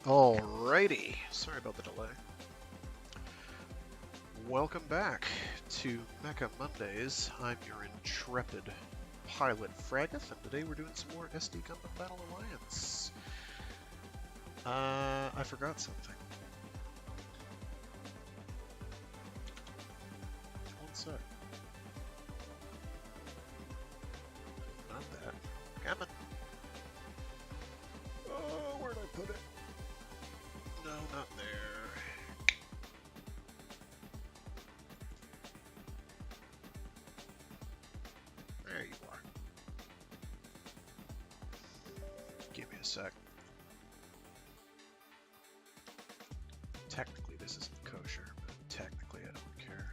Alrighty, sorry about the delay. Welcome back to Mecha Mondays. I'm your intrepid pilot Fragus, and today we're doing some more SD Gundam Battle Alliance. I forgot something. One sec. Not that. Coming. Oh, where'd I put it? No, not there. There you are. Give me a sec. Technically this isn't kosher, but technically I don't care.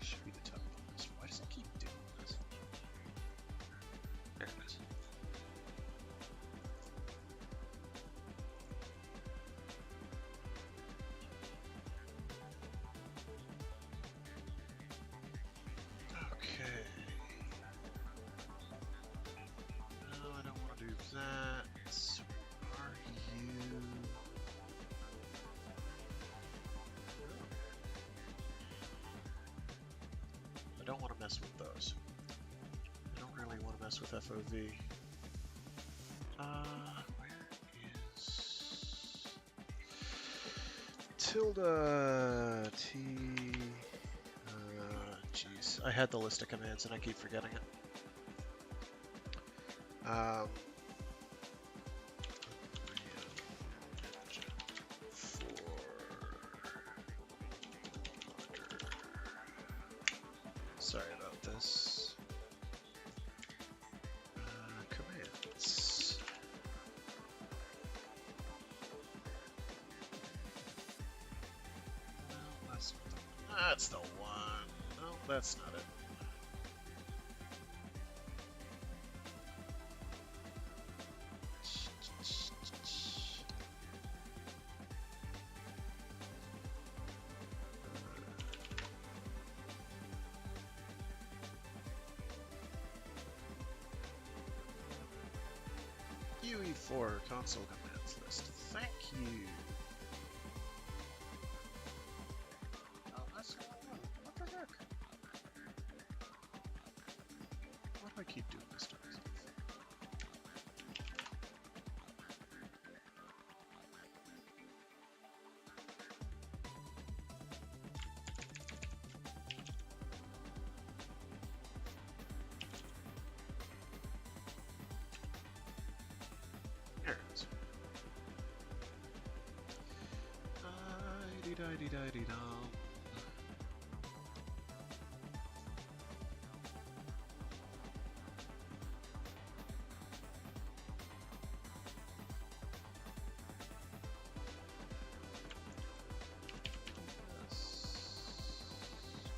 Should be the top bonus. Why does it keep doing this? There it is. Okay. No, I don't want to do that. Are you? I don't want to mess with those. I don't really want to mess with FOV. Where is Tilda T? Jeez, I had the list of commands and I keep forgetting it. Sorry about this. Commands. No, that's the one. No, that's not it. UE4 console commands list. Thank you. Oh, that's what the heck? Why do I keep doing this to myself? There it is. Dee-da-dee-da-dee-dum.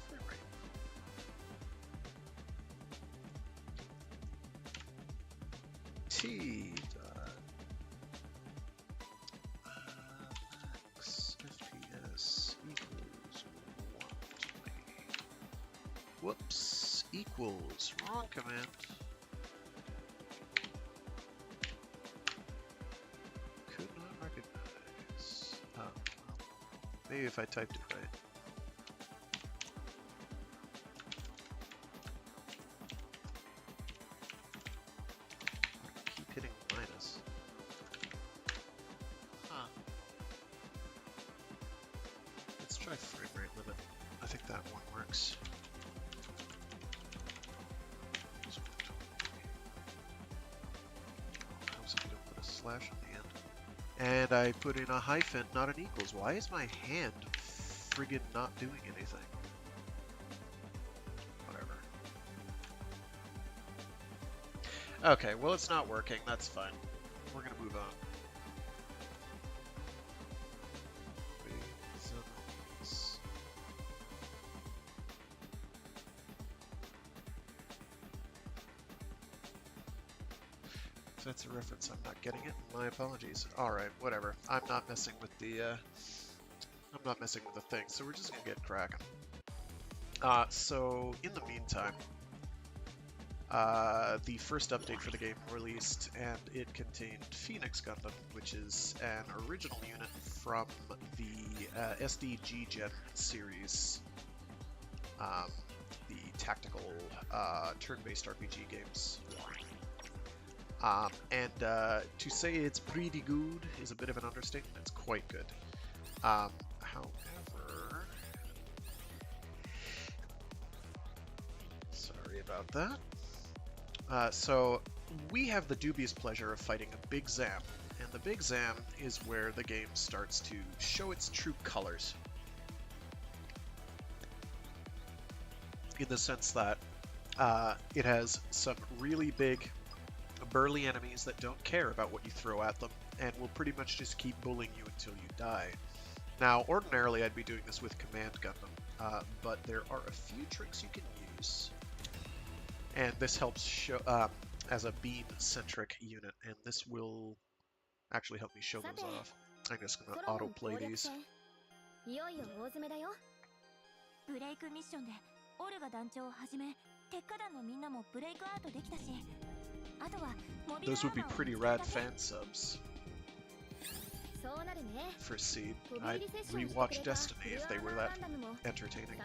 Frame rate. T dot max FPS equals 120. Whoops, equals wrong command. Could not recognize. Well, maybe if I typed it right. Keep hitting minus. Huh. Let's try frame rate limit. I think that one works. What happens if you don't put a slash on the end? And I put in a hyphen, not an equals. Why is my hand friggin' not doing anything? Whatever. Okay, well it's not working. That's fine. We're gonna move on. If that's a reference, I'm not getting it. My apologies. All right, whatever. I'm not messing with the. I'm not messing with the thing. So we're just gonna get cracking. So in the meantime, the first update for the game released, and it contained Phoenix Gundam, which is an original unit from the SDGBA series, the tactical turn-based RPG games. To say it's pretty good is a bit of an understatement. It's quite good. However, sorry about that. So we have the dubious pleasure of fighting a Big Zam, and the Big Zam is where the game starts to show its true colors. In the sense that it has some really big, burly enemies that don't care about what you throw at them, and will pretty much just keep bullying you until you die. Now, ordinarily I'd be doing this with Command Gundam, but there are a few tricks you can use. And this helps show as a beam-centric unit, and this will actually help me show those off. I'm just going to auto-play these. Those would be pretty rad fan subs for Seed. I'd rewatch Destiny if they were that entertaining.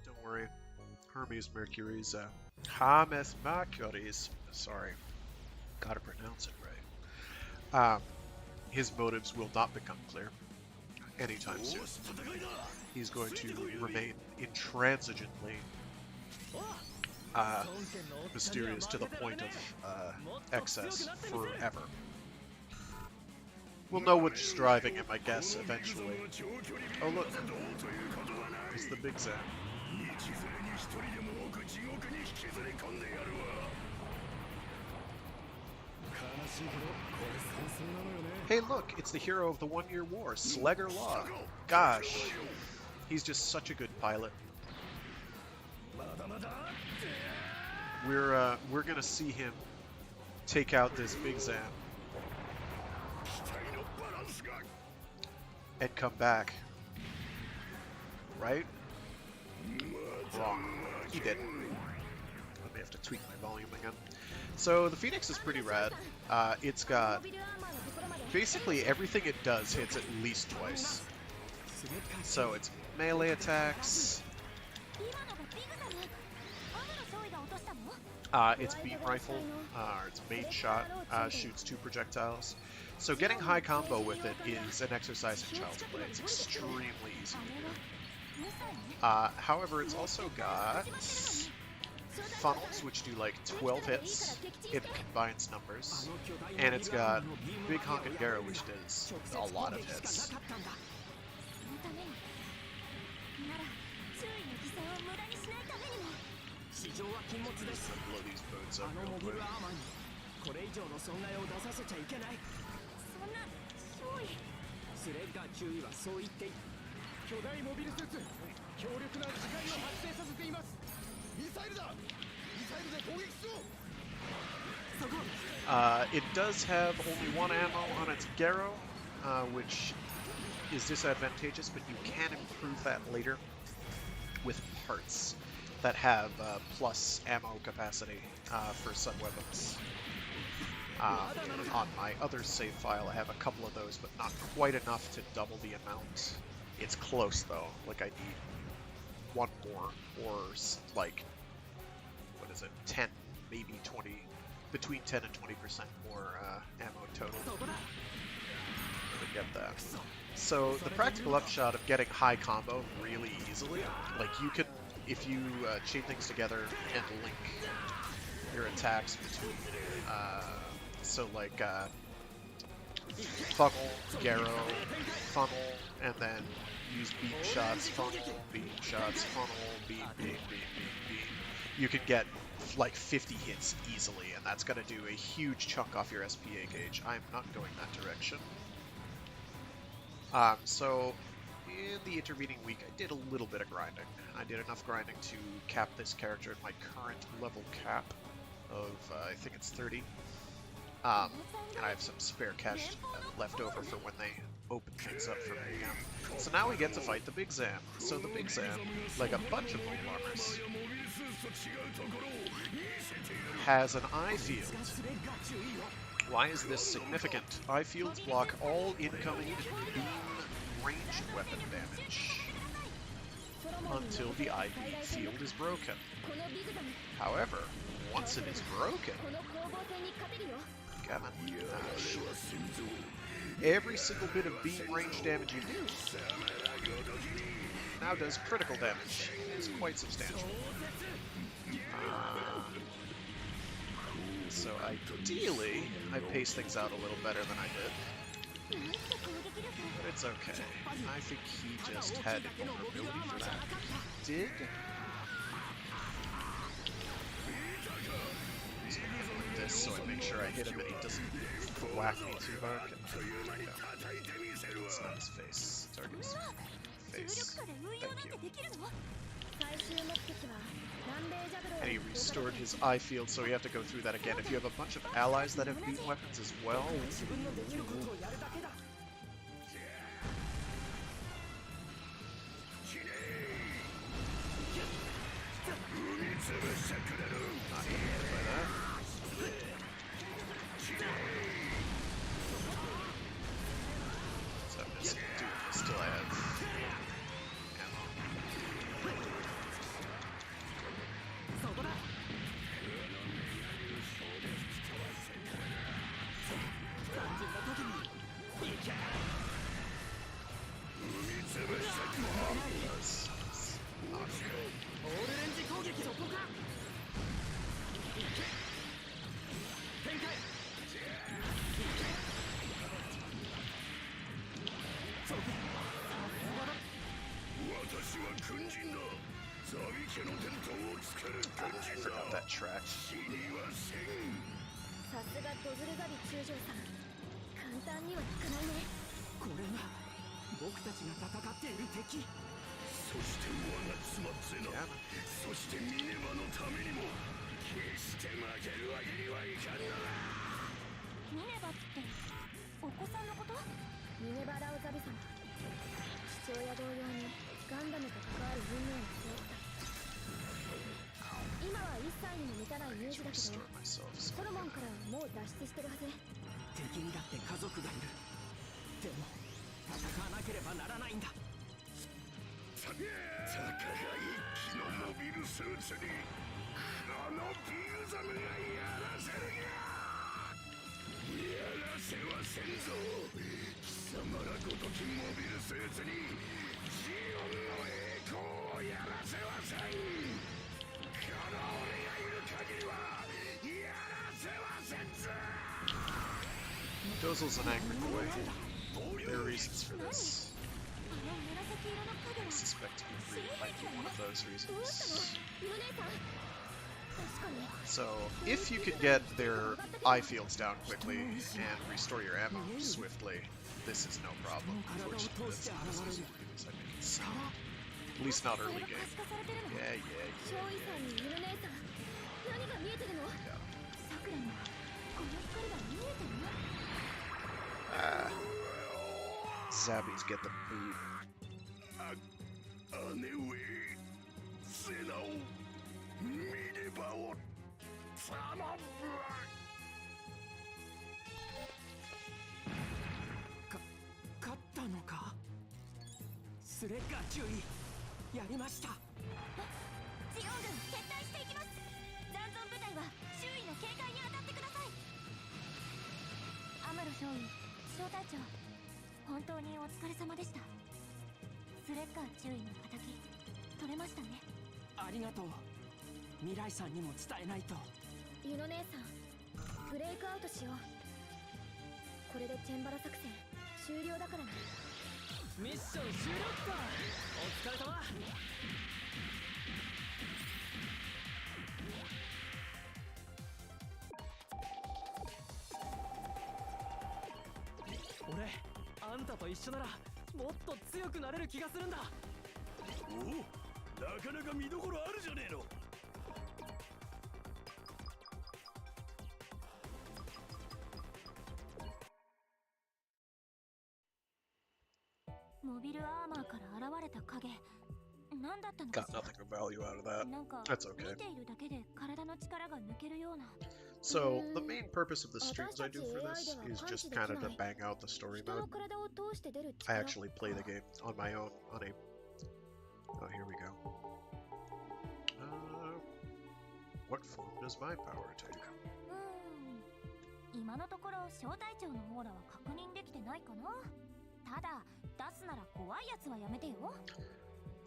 Don't worry, Hermes Mercury's, Hermes Mercury's, sorry, gotta pronounce it right. His motives will not become clear anytime soon. He's going to remain intransigently mysterious to the point of excess forever. We'll know what's driving him, I guess, eventually. Oh look, it's the Big Zam. Hey look, it's the hero of the One-Year War, Slegger Law. Gosh, he's just such a good pilot. We're gonna see him take out this Big Zam and come back. Right? Wrong. He didn't. I may have to tweak my volume again. So the Phoenix is pretty rad. It's got basically everything it does hits at least twice. So it's melee attacks. Its beam rifle, or its main shot, shoots 2 projectiles. So getting high combo with it is an exercise in child's play. It's extremely easy to do. However, it's also got funnels, which do like 12 hits. It combines numbers. And it's got Big Honk and Garo, which does a lot of hits. Blow these boats up real quick. It does have only 1 ammo on its Garo, which is disadvantageous, but you can improve that later with parts that have plus ammo capacity for sub-weapons. On my other save file, I have a couple of those, but not quite enough to double the amount. It's close, though. Like, I need 1 more, or, like, what is it, 10, maybe 20, between 10 and 20% more ammo total to get that. So, the practical upshot of getting high combo really easily. Like you can, if you chain things together and link your attacks between, so like funnel, Garrow, funnel, and then use beam shots, funnel, beam shots, funnel, beam, beam, beam, beam, beam. You can get like 50 hits easily, and that's going to do a huge chunk off your SPA gauge. I'm not going that direction. So in the intervening week, I did a little bit of grinding. I did enough grinding to cap this character at my current level cap of, I think it's 30. And I have some spare cash left over for when they open things up for me again. So now we get to fight the Big Zam. So the Big Zam, like a bunch of mobile armors, has an eye field. Why is this significant? Eye fields block all incoming beam ranged weapon damage until the eye field is broken. However, once it is broken, every single bit of beam range damage you do now does critical damage. It's quite substantial. So ideally, I pace things out a little better than I did. But it's okay. I think he just had invulnerability for that. He did. So I'm gonna like this so I make sure I hit him and he doesn't whack me too hard. It's not his face. Target his face. Thank you. And he restored his eye field, so we have to go through that again. If you have a bunch of allies that have beam weapons as well. Not hit by that. So I'm just doing this till I have ammo. I forgot that track. I need to restore myself. So Dozel's an angry boy. There are reasons for this. I suspect Ingrid might be one of those reasons. So, if you can get their eye fields down quickly and restore your ammo swiftly, this is no problem. Unfortunately, this is as easy as I make it sound. At least not early game. Yeah. Zabbies get the boot. 取れましたね。ありがとう。未来さんにも伝えないと。ユノ姉さん、ブレイクアウトしよう。これでチェンバラ作戦終了だからね。ミッション終了っか。お疲れ様。俺、あんたと一緒ならもっと強くなれる気がするんだ。おお、なかなか見どころあるじゃねえの。モビルアーマーから現れた影、何だったのか Got しら。 nothing of value out of that. なんか That's okay. 見ているだけで体の力が抜けるような。 So, the main purpose of the streams I do for this is just kind of to bang out the story 人の mode. 体を通して出る I 力。 actually play the game on my own on a... Oh, here we go. What form does my power take? 今のところ小隊長のオーラは確認できてないかな。ただ出すなら怖いやつはやめてよ。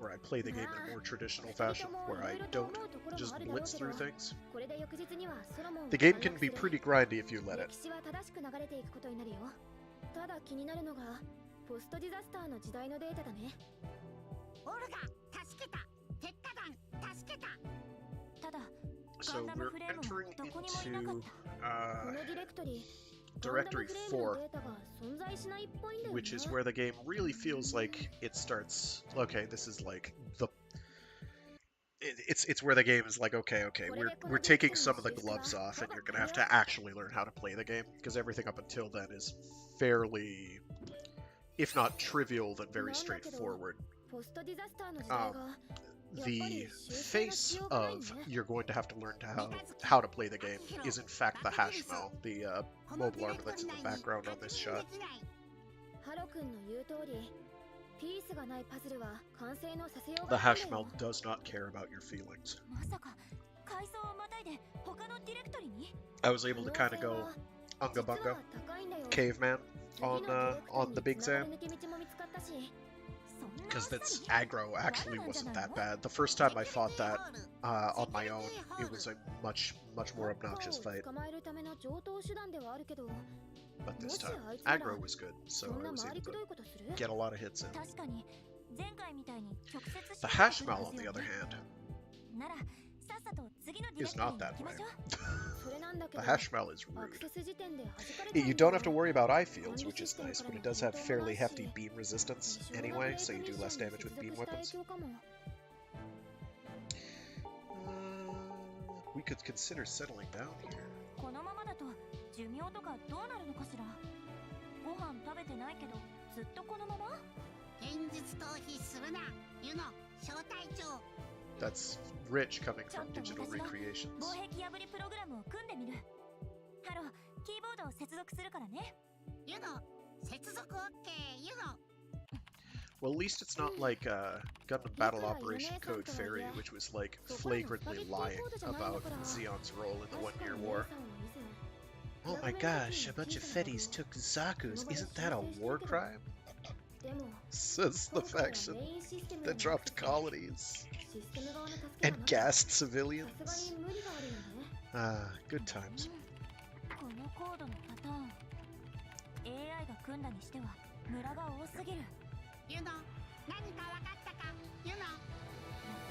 Where I play the game in a more traditional fashion, where I don't just blitz through things. これで翌日にはソロモン The game can be pretty grindy if you let it. 歴史は正しく流れていくことになるよ。ただ気になるのがポストディザスターの時代のデータだね。オルガ助けた、鉄火団助けた。ただ So we're entering into このディレクトリ Directory 4, which is where the game really feels like it starts. Okay, this is like the. It's where the game is like, okay, we're taking some of the gloves off, and you're gonna have to actually learn how to play the game, because everything up until then is fairly, if not trivial, then very straightforward. The face of you're going to have to learn how to play the game is in fact the Hashmel, the mobile armor that's in the background on this shot. The Hashmel does not care about your feelings. I was able to kind of go unga bunga, caveman on the Big Zam. Because that's aggro actually wasn't that bad. The first time I fought that on my own, it was a much more obnoxious fight. But this time, aggro was good, so I was able to get a lot of hits in. The Hashmal, on the other hand, is not that way. The Hashmal is rude. You don't have to worry about eye fields, which is nice, but it does have fairly hefty beam resistance anyway, so you do less damage with beam weapons. We could consider settling down here. That's rich coming from digital recreations. Well, at least it's not like Gundam Battle Operation Code Fairy, which was like flagrantly lying about Zeon's role in the One-Year War. Oh my gosh, a bunch of Fetties took Zaku's. Isn't that a war crime? Says the faction that dropped colonies and gassed civilians. Ah, good times.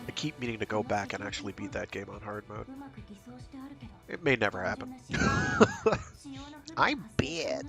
I keep meaning to go back and actually beat that game on hard mode. It may never happen. I'm bad.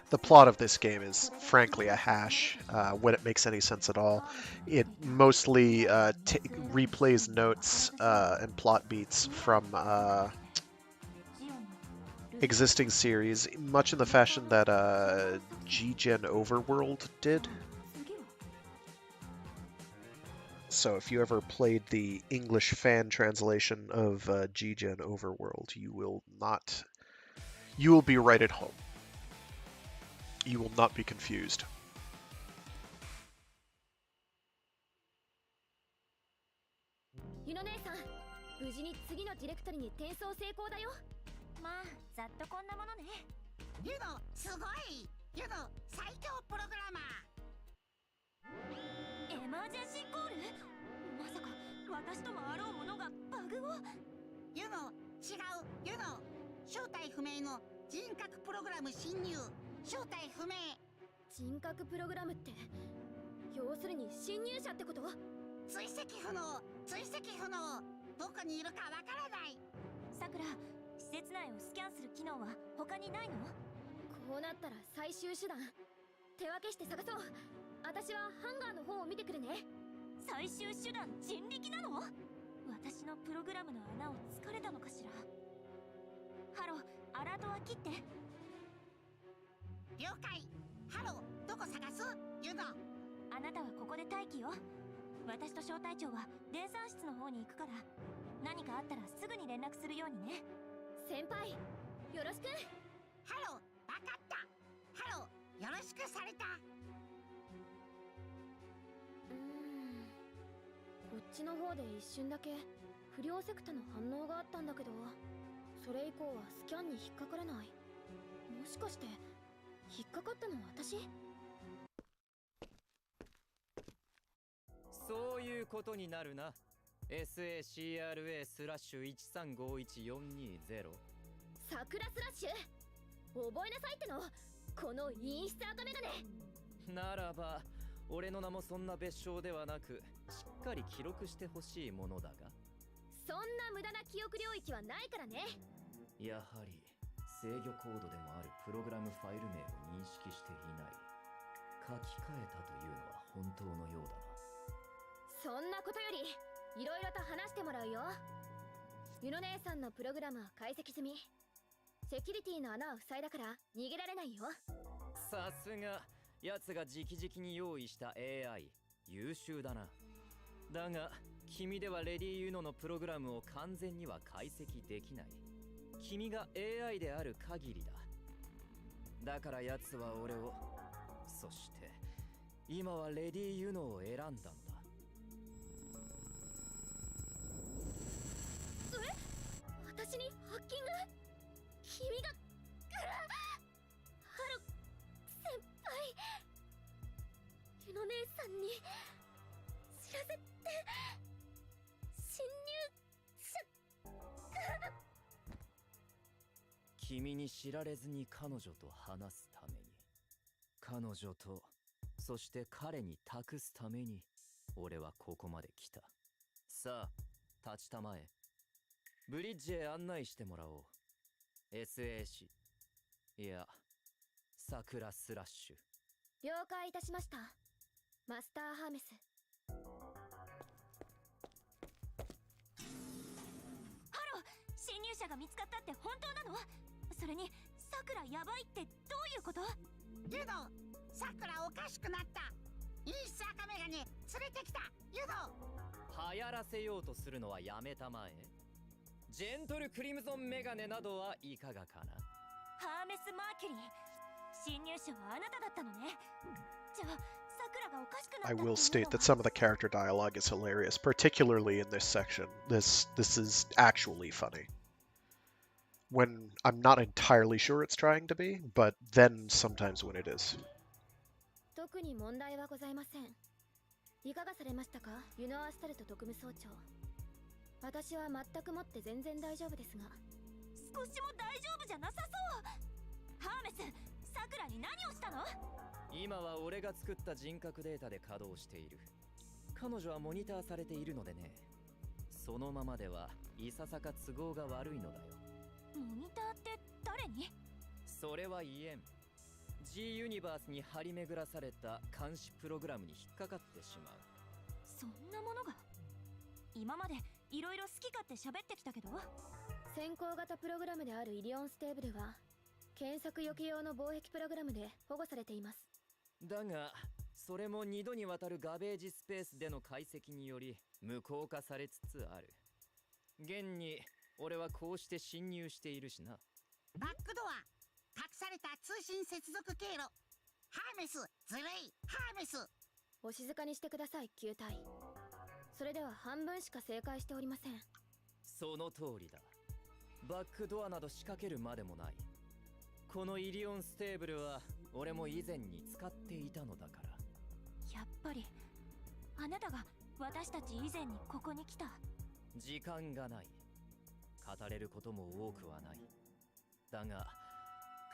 The plot of this game is frankly a hash when it makes any sense at all. It mostly replays notes and plot beats from existing series, much in the fashion that G-Gen Overworld did. So if you ever played the English fan translation of G-Gen Overworld, you will be right at home. You will not be confused. ゆの姉さん、無事に次のディレクトリに転送成功だよ。まあ、ざっとこんなものね。ユノ、すごい。ユノ、最強プログラマー。エマージェンシーコール？まさか私ともあろうものがバグを？ユノ、違う。ユノ、正体不明の人格プログラム侵入。正体不明。人格プログラムって、要するに侵入者ってこと？追跡不能。追跡不能。どこにいるかわからない。さくら、施設内をスキャンする機能は他にないの？こうなったら最終手段。手分けして探そう。私はハンガーの方を見てくるね。最終手段人力なの？私のプログラムの穴を突かれたのかしら。ハロ、アラートは切って。了解。ハロ、どこ探す？ユノ。あなたはここで待機よ。私と小隊長は電算室の方に行くから、何かあったらすぐに連絡するようにね。先輩、よろしく。ハロ、わかった。ハロ、よろしくされた。こっちの方で一瞬だけ不良セクタの反応があったんだけど、それ以降はスキャンに引っかからない。もしかして引っかかったのは私？そういうことになるな。 SACRA/1351420 桜スラッシュ、覚えなさいっての、この陰湿赤メガネ。ならば俺の名もそんな別称ではなく、しっかり記録してほしいものだが。そんな無駄な記憶領域はないからね。やはり制御コードでもあるプログラムファイル名を認識していない。書き換えたというのは本当のようだな。そんなことよりいろいろと話してもらうよ。ユノ姉さんのプログラムは解析済み。セキュリティの穴は塞いだから逃げられないよ。さすが奴が直々に用意した AI、 優秀だな。だが君ではレディユノのプログラムを完全には解析できない。君が AI である限りだ。だから奴は俺を、そして今はレディユノを選んだんだ。私にハッキング？君がハロ先輩、ユノ姉さんに知らせて。侵入者。君に知られずに彼女と話すために、彼女とそして彼に託すために俺はここまで来た。さあ立ちたまえ。ブリッジへ案内してもらおう。 SAC、 いや桜スラッシュ。了解いたしました、マスターハーメス。ハロー、侵入者が見つかったって本当なの？それにさくらやばいってどういうこと？ユノ、さくらおかしくなった。いいス赤メガネ連れてきた。ユノ、流行らせようとするのはやめたまえ。ジェントルクリムゾンメガネなどはいかがかな。ハーメス・マーキュリー、侵入者はあなただったのね。じゃあさくらがおかしくなった I will state that some of the character dialogue is hilarious, particularly in this section. This is actually funny. When I'm not entirely sure it's trying to be, but then sometimes when it is. 特に問題はございません。いかがされましたか、ユノアスタルト特務総長。私は全くもって全然大丈夫ですが。少しも大丈夫じゃなさそう。ハーメス、さくらに何をしたの？今は俺が作った人格データで稼働している。彼女はモニターされているのでね。そのままではいささか都合が悪いのだよ。モニターって誰に？それは言えん。 G ユニバースに張り巡らされた監視プログラムに引っかかってしまう。そんなものが？今までいろいろ好き勝手喋ってきたけど、先行型プログラムであるイリオンステーブルは検索予期用の防壁プログラムで保護されています。だがそれも2度にわたるガベージスペースでの解析により無効化されつつある。現に俺はこうして侵入しているしな。バックドア、隠された通信接続経路。ハーメス、ずるい、ハーメス。お静かにしてください、球体。それでは半分しか正解しておりません。その通りだ。バックドアなど仕掛けるまでもない。このイリオンステーブルは俺も以前に使っていたのだから。やっぱりあなたが私たち以前にここに来た。時間がない。語れることも多くはない。だが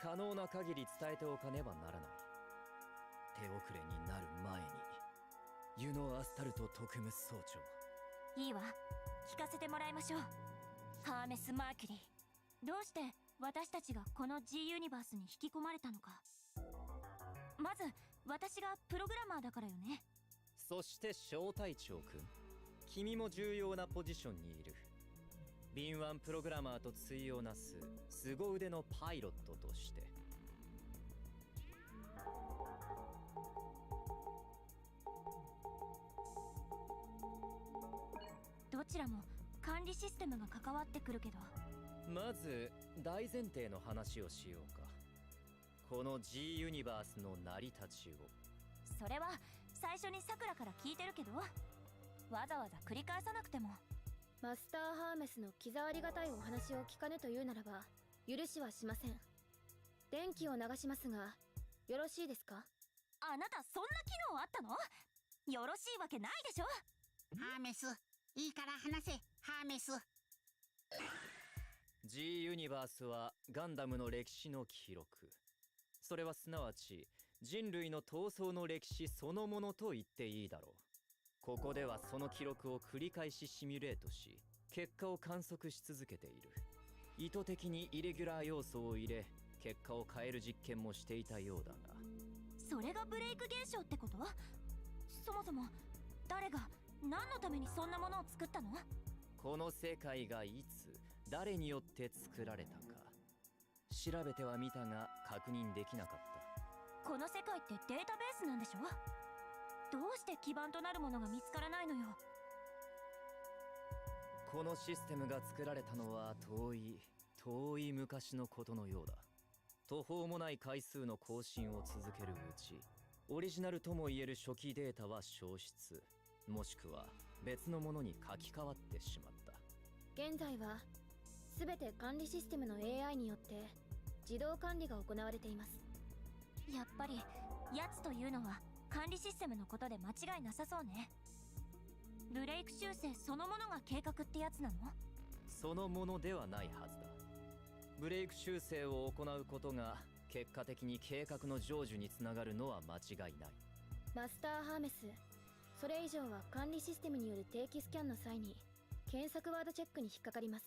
可能な限り伝えておかねばならない。手遅れになる前にユノアスタルト特務総長。いいわ、聞かせてもらいましょう。ハーメス・マーキュリー、どうして私たちがこの G ユニバースに引き込まれたのか。まず私がプログラマーだからよね。そして小隊長くん、君も重要なポジションにいる。敏腕プログラマーと対をなす凄腕のパイロットとして。どちらも管理システムが関わってくるけど。まず大前提の話をしようか。この G ユニバースの成り立ちを。それは最初にさくらから聞いてるけど、わざわざ繰り返さなくても。マスターハーメスの気障りがたいお話を聞かぬというならば許しはしません。電気を流しますがよろしいですか。あなたそんな機能あったの？よろしいわけないでしょ。ハーメス、いいから話せ、ハーメス。G ユニバースはガンダムの歴史の記録。それはすなわち人類の闘争の歴史そのものと言っていいだろう。ここではその記録を繰り返しシミュレートし結果を観測し続けている。意図的にイレギュラー要素を入れ結果を変える実験もしていたようだが。それがブレイク現象ってこと？そもそも誰が何のためにそんなものを作ったの？この世界がいつ誰によって作られたか調べてはみたが確認できなかった。この世界ってデータベースなんでしょ？どうして基盤となるものが見つからないのよ。このシステムが作られたのは遠い昔のことのようだ。途方もない回数の更新を続けるうちオリジナルともいえる初期データは消失、もしくは別のものに書き換わってしまった。現在は全て管理システムの AI によって自動管理が行われています。やっぱりやつというのは管理システムのことで間違いなさそうね。ブレイク修正そのものが計画ってやつなの？そのものではないはずだ。ブレイク修正を行うことが結果的に計画の成就につながるのは間違いない。マスターハーメス、それ以上は管理システムによる定期スキャンの際に検索ワードチェックに引っかかります。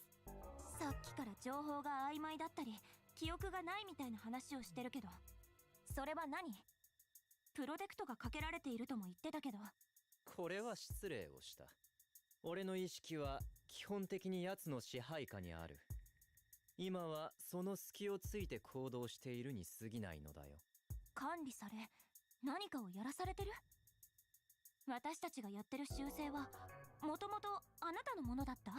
さっきから情報が曖昧だったり記憶がないみたいな話をしてるけど、それは何？プロテクトがかけられているとも言ってたけど。これは失礼をした。俺の意識は基本的に奴の支配下にある。今はその隙をついて行動しているに過ぎないのだよ。管理され何かをやらされてる？私たちがやってる修正はもともとあなたのものだった？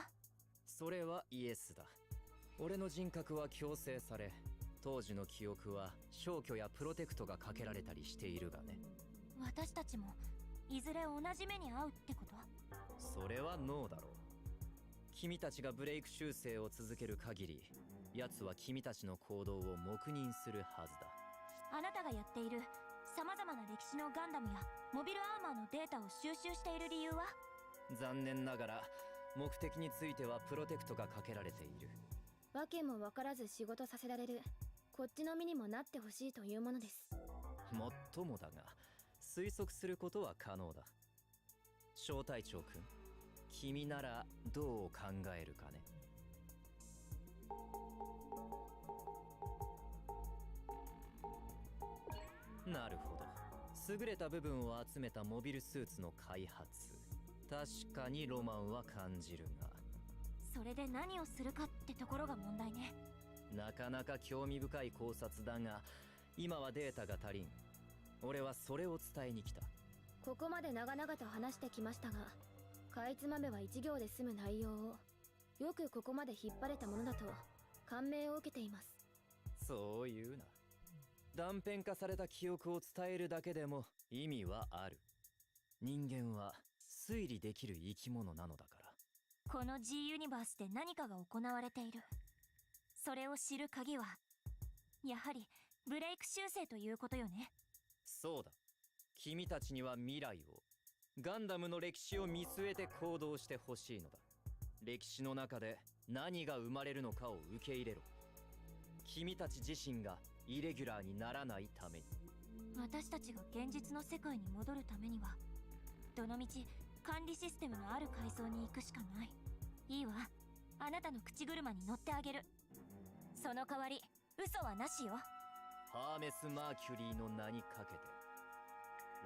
それはイエスだ。俺の人格は強制され当時の記憶は消去やプロテクトがかけられたりしているがね。私たちもいずれ同じ目に遭うってこと？それはノーだろう。君たちがブレイク修正を続ける限り奴は君たちの行動を黙認するはずだ。あなたがやっている様々な歴史のガンダムやモビルアーマーのデータを収集している理由は？残念ながら目的についてはプロテクトがかけられている。わけも分からず仕事させられるこっちの身にもなってほしいというものです。もっともだが推測することは可能だ。小隊長くん、君ならどう考えるかね。なるほど。優れた部分を集めたモビルスーツの開発、確かにロマンは感じるが。それで何をするかってところが問題ね。なかなか興味深い考察だが、今はデータが足りん。俺はそれを伝えに来た。ここまで長々と話してきましたが、かいつまめは一行で済む内容をよくここまで引っ張れたものだと感銘を受けています。そう言うな。断片化された記憶を伝えるだけでも意味はある。人間は推理できる生き物なのだから。この G ユニバースで何かが行われている。それを知る鍵はやはりブレイク修正ということよね。そうだ。君たちには未来を、ガンダムの歴史を見据えて行動してほしいのだ。歴史の中で何が生まれるのかを受け入れろ。君たち自身がイレギュラーにならないために。私たちが現実の世界に戻るためにはどのみち管理システムのある階層に行くしかない。いいわ、あなたの口車に乗ってあげる。その代わり嘘はなしよ。ハーメス・マーキュリーの名にかけて。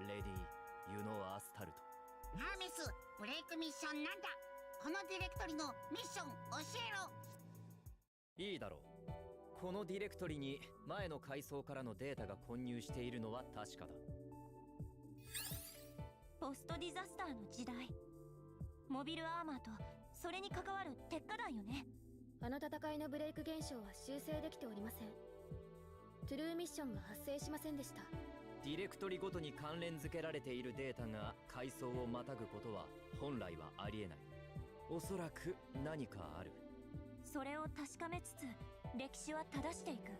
レディー・ユノ・アスタルト。ハーメス、ブレイクミッションなんだ。このディレクトリのミッション教えろ。いいだろう。このディレクトリに前の階層からのデータが混入しているのは確かだ。ポストディザスターの時代、モビルアーマーとそれに関わる鉄火弾よね。あの戦いのブレイク現象は修正できておりません。トゥルーミッションが発生しませんでした。ディレクトリごとに関連付けられているデータが階層をまたぐことは本来はありえない。おそらく何かある。それを確かめつつ歴史は正していく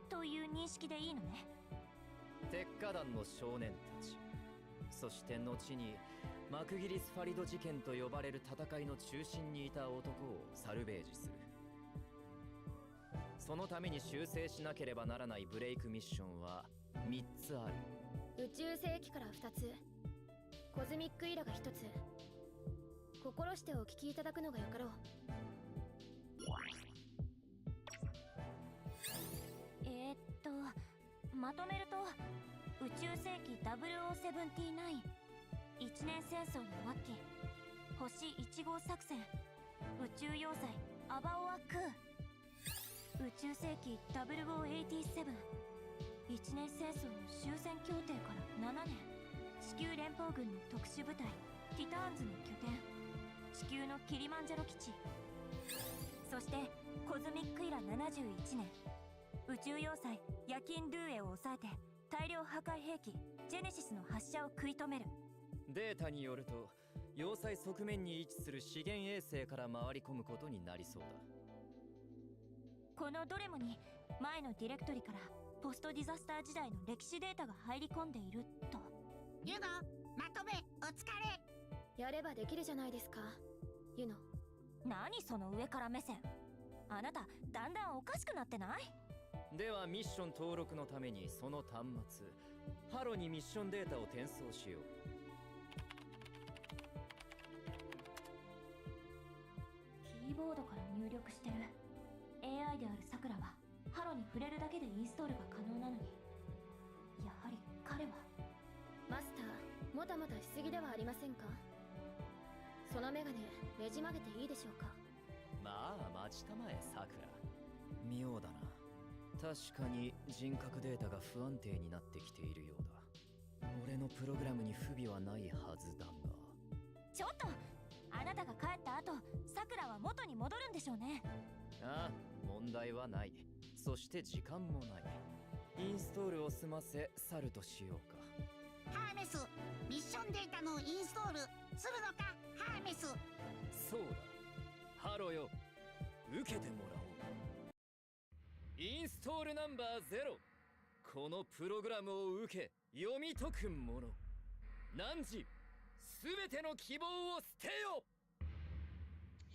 という認識でいいのね。鉄火団の少年たち、そして後にマクギリス・ファリド事件と呼ばれる戦いの中心にいた男をサルベージする。そのために修正しなければならないブレイクミッションは3つある。宇宙世紀から2つ、コズミックイラが1つ。心してお聞きいただくのがよかろう。まとめると、宇宙世紀0079、一年戦争の末期、星1号作戦、宇宙要塞アバオアクー。宇宙世紀0087、一年戦争の終戦協定から7年、地球連邦軍の特殊部隊ティターンズの拠点、地球のキリマンジャロ基地。そしてコズミックイラ71年、宇宙要塞ヤキンドゥーエを抑えて大量破壊兵器ジェネシスの発射を食い止める。データによると、要塞側面に位置する資源衛星から回り込むことになりそうだ。このどれもに前のディレクトリからポストディザスター時代の歴史データが入り込んでいると。ユノ、まとめお疲れ。やればできるじゃないですか、ユノ。何その上から目線。あなただんだんおかしくなってない？ではミッション登録のためにその端末ハロにミッションデータを転送しよう。キーボードから入力してる。 AI であるさくらはハロに触れるだけでインストールが可能なのに、やはり彼は。マスター、もたもたしすぎではありませんか。そのメガネねじ曲げていいでしょうか。まあ待ちたまえさくら。妙だな。確かに人格データが不安定になってきているようだ。俺のプログラムに不備はないはずだが。ちょっと、あなたが帰った後さくらは元に戻るんでしょうね。ああ、問題はない。そして時間もない。インストールを済ませ去るとしようか。ハーメス、ミッションデータのインストールするのか。ハーメス。そうだ、ハロよ、受けてもらおう。インストールナンバー0、このプログラムを受け読み解く者、汝すべての希望を捨てよ。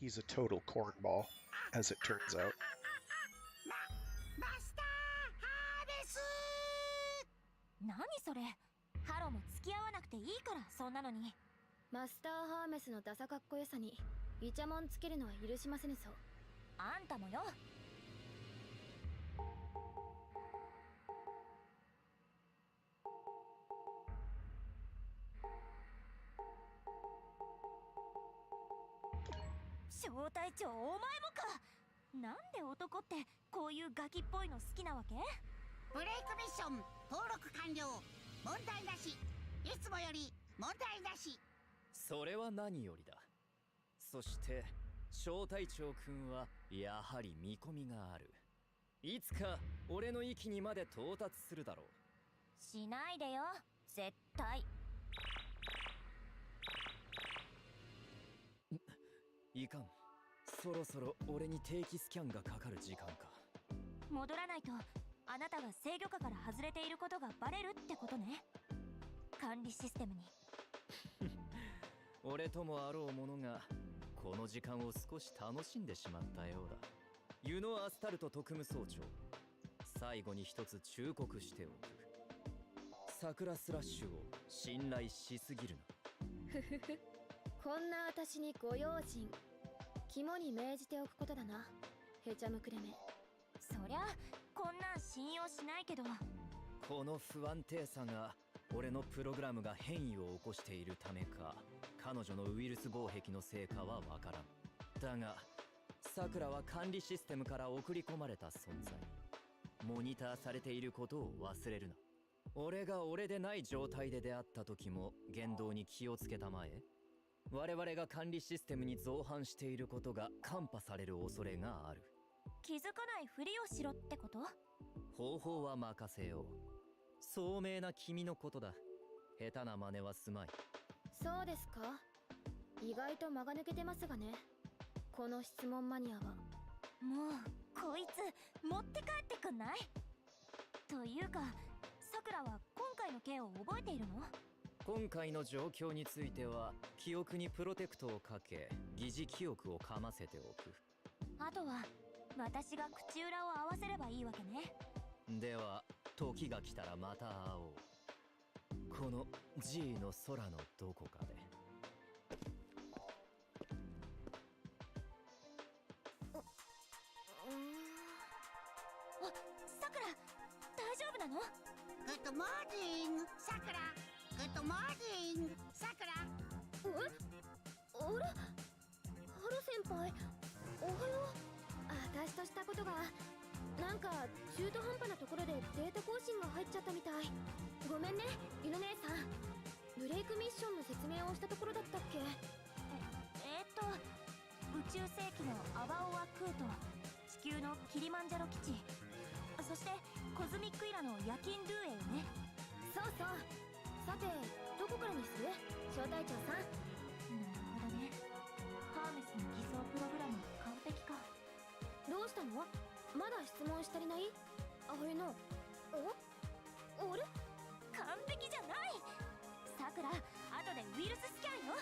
He's a total cornball, as it turns out. マスターハーメス。何それ。ハロも付き合わなくていいからそんなのに。マスターハーメスのダサかっこよさにイチャモンつけるのは許しませぬぞ。あんたもよ。小隊長、お前もか。なんで男ってこういうガキっぽいの好きなわけ？ブレイクミッション登録完了。問題なし。いつもより問題なし。それは何よりだ。そして小隊長くんはやはり見込みがある。いつか俺の域にまで到達するだろう。しないでよ、絶対。いかん。そろそろ俺に定期スキャンがかかる時間か。戻らないとあなたが制御下から外れていることがバレるってことね。管理システムに。俺ともあろうものがこの時間を少し楽しんでしまったようだ。ユノ・アスタルト特務総長、最後に一つ忠告しておく。桜スラッシュを信頼しすぎるな。ふふふ。こんな私にご用心。肝に銘じておくことだな、へちゃむくれめ。そりゃこんなん信用しないけど。この不安定さが俺のプログラムが変異を起こしているためか、彼女のウイルス防壁のせいかはわからん。だがさくらは管理システムから送り込まれた存在。モニターされていることを忘れるな。俺が俺でない状態で出会った時も言動に気をつけたまえ。我々が管理システムに造反していることが看破される恐れがある。気づかないふりをしろってこと？方法は任せよう。聡明な君のことだ。下手な真似はすまい。そうですか。意外と間が抜けてますがね、この質問マニアは。もうこいつ持って帰ってくんない？というかさくらは今回の件を覚えているの？今回の状況については記憶にプロテクトをかけ疑似記憶をかませておく。あとは私が口裏を合わせればいいわけね。では時が来たらまた会おう。この G の空のどこかで。あ、さくら大丈夫なの？グッドモーニングさくら。グッドモーニングさくら。あれ？ハロ先輩、おはよう。私としたことがなんか中途半端なところでデータ更新が入っちゃったみたい。ごめんね、ゆの姉さん。ブレイクミッションの説明をしたところだったっけ？宇宙世紀のアバオアクート、地球のキリマンジャロ基地、そしてコズミックイラの夜勤ドゥエよね。そうそう。さてどこからにする？小隊長さん。なるほどね。ハーメスの偽装プログラム完璧か。どうしたの？まだ質問し足りない？あれのあれ？完璧じゃない。さくら、後でウイルススキャンよ。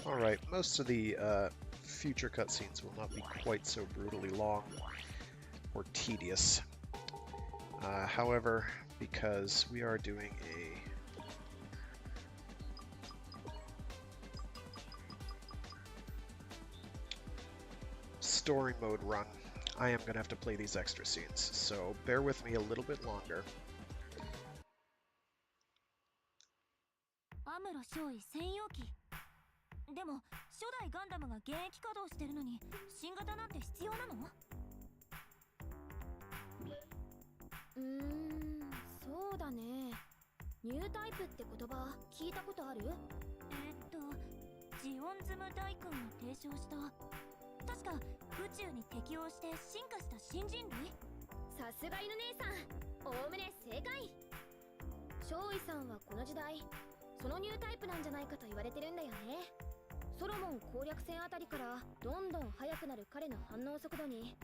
Alright, most of the future cutscenes will not be quite so brutally long or tedious. However, because we are doing a story mode run, I am going to have to play these extra scenes, so bear with me a little bit longer. アムロ少尉専用機。でも初代ガンダムが現役稼働してるのに新型なんて必要なの？そうだね。ニュータイプって言葉聞いたことある？ジオンズム大君が提唱した、確か宇宙に適応して進化した新人類。さすが犬姉さん、おおむね正解。少尉さんはこの時代そのニュータイプなんじゃないかと言われてるんだよね。ソロモン攻略戦あたりからどんどん速くなる彼の反応速度に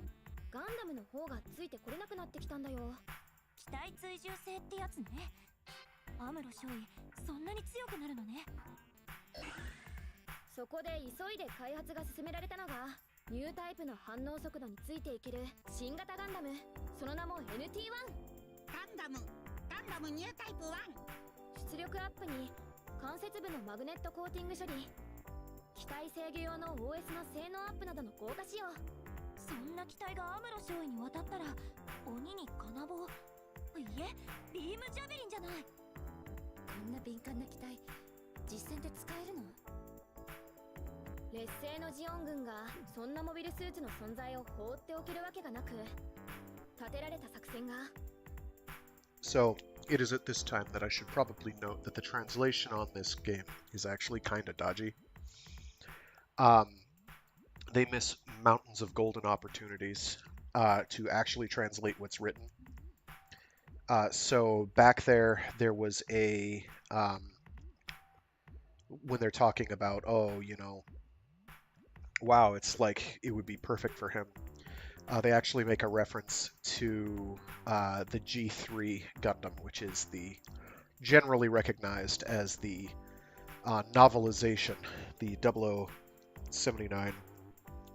ガンダムの方がついてこれなくなってきたんだよ。機体追従性ってやつね。アムロ少尉そんなに強くなるのね。そこで急いで開発が進められたのがニュータイプの反応速度についていける新型ガンダム、その名も NT1。 ガンダムニュータイプ1。出力アップに関節部のマグネットコーティング処理、機体制御用の OS の性能アップなどの豪華仕様。そんな機体がアムロ少尉に渡ったら鬼に金棒、いえビームジャベリンじゃない。こんな敏感な機体実戦で使えるの？劣勢のジオン軍がそんなモビルスーツの存在を放っておけるわけがなく、立てられた作戦が。 So, it is at this time that I should probably note that the translation on this game is actually kind of dodgy. They miss mountains of golden opportunities to actually translate what's written. So back there was a when they're talking about, oh, you know, wow, it's like it would be perfect for him. They actually make a reference to the G3 Gundam, which is the generally recognized as the novelization, the 0079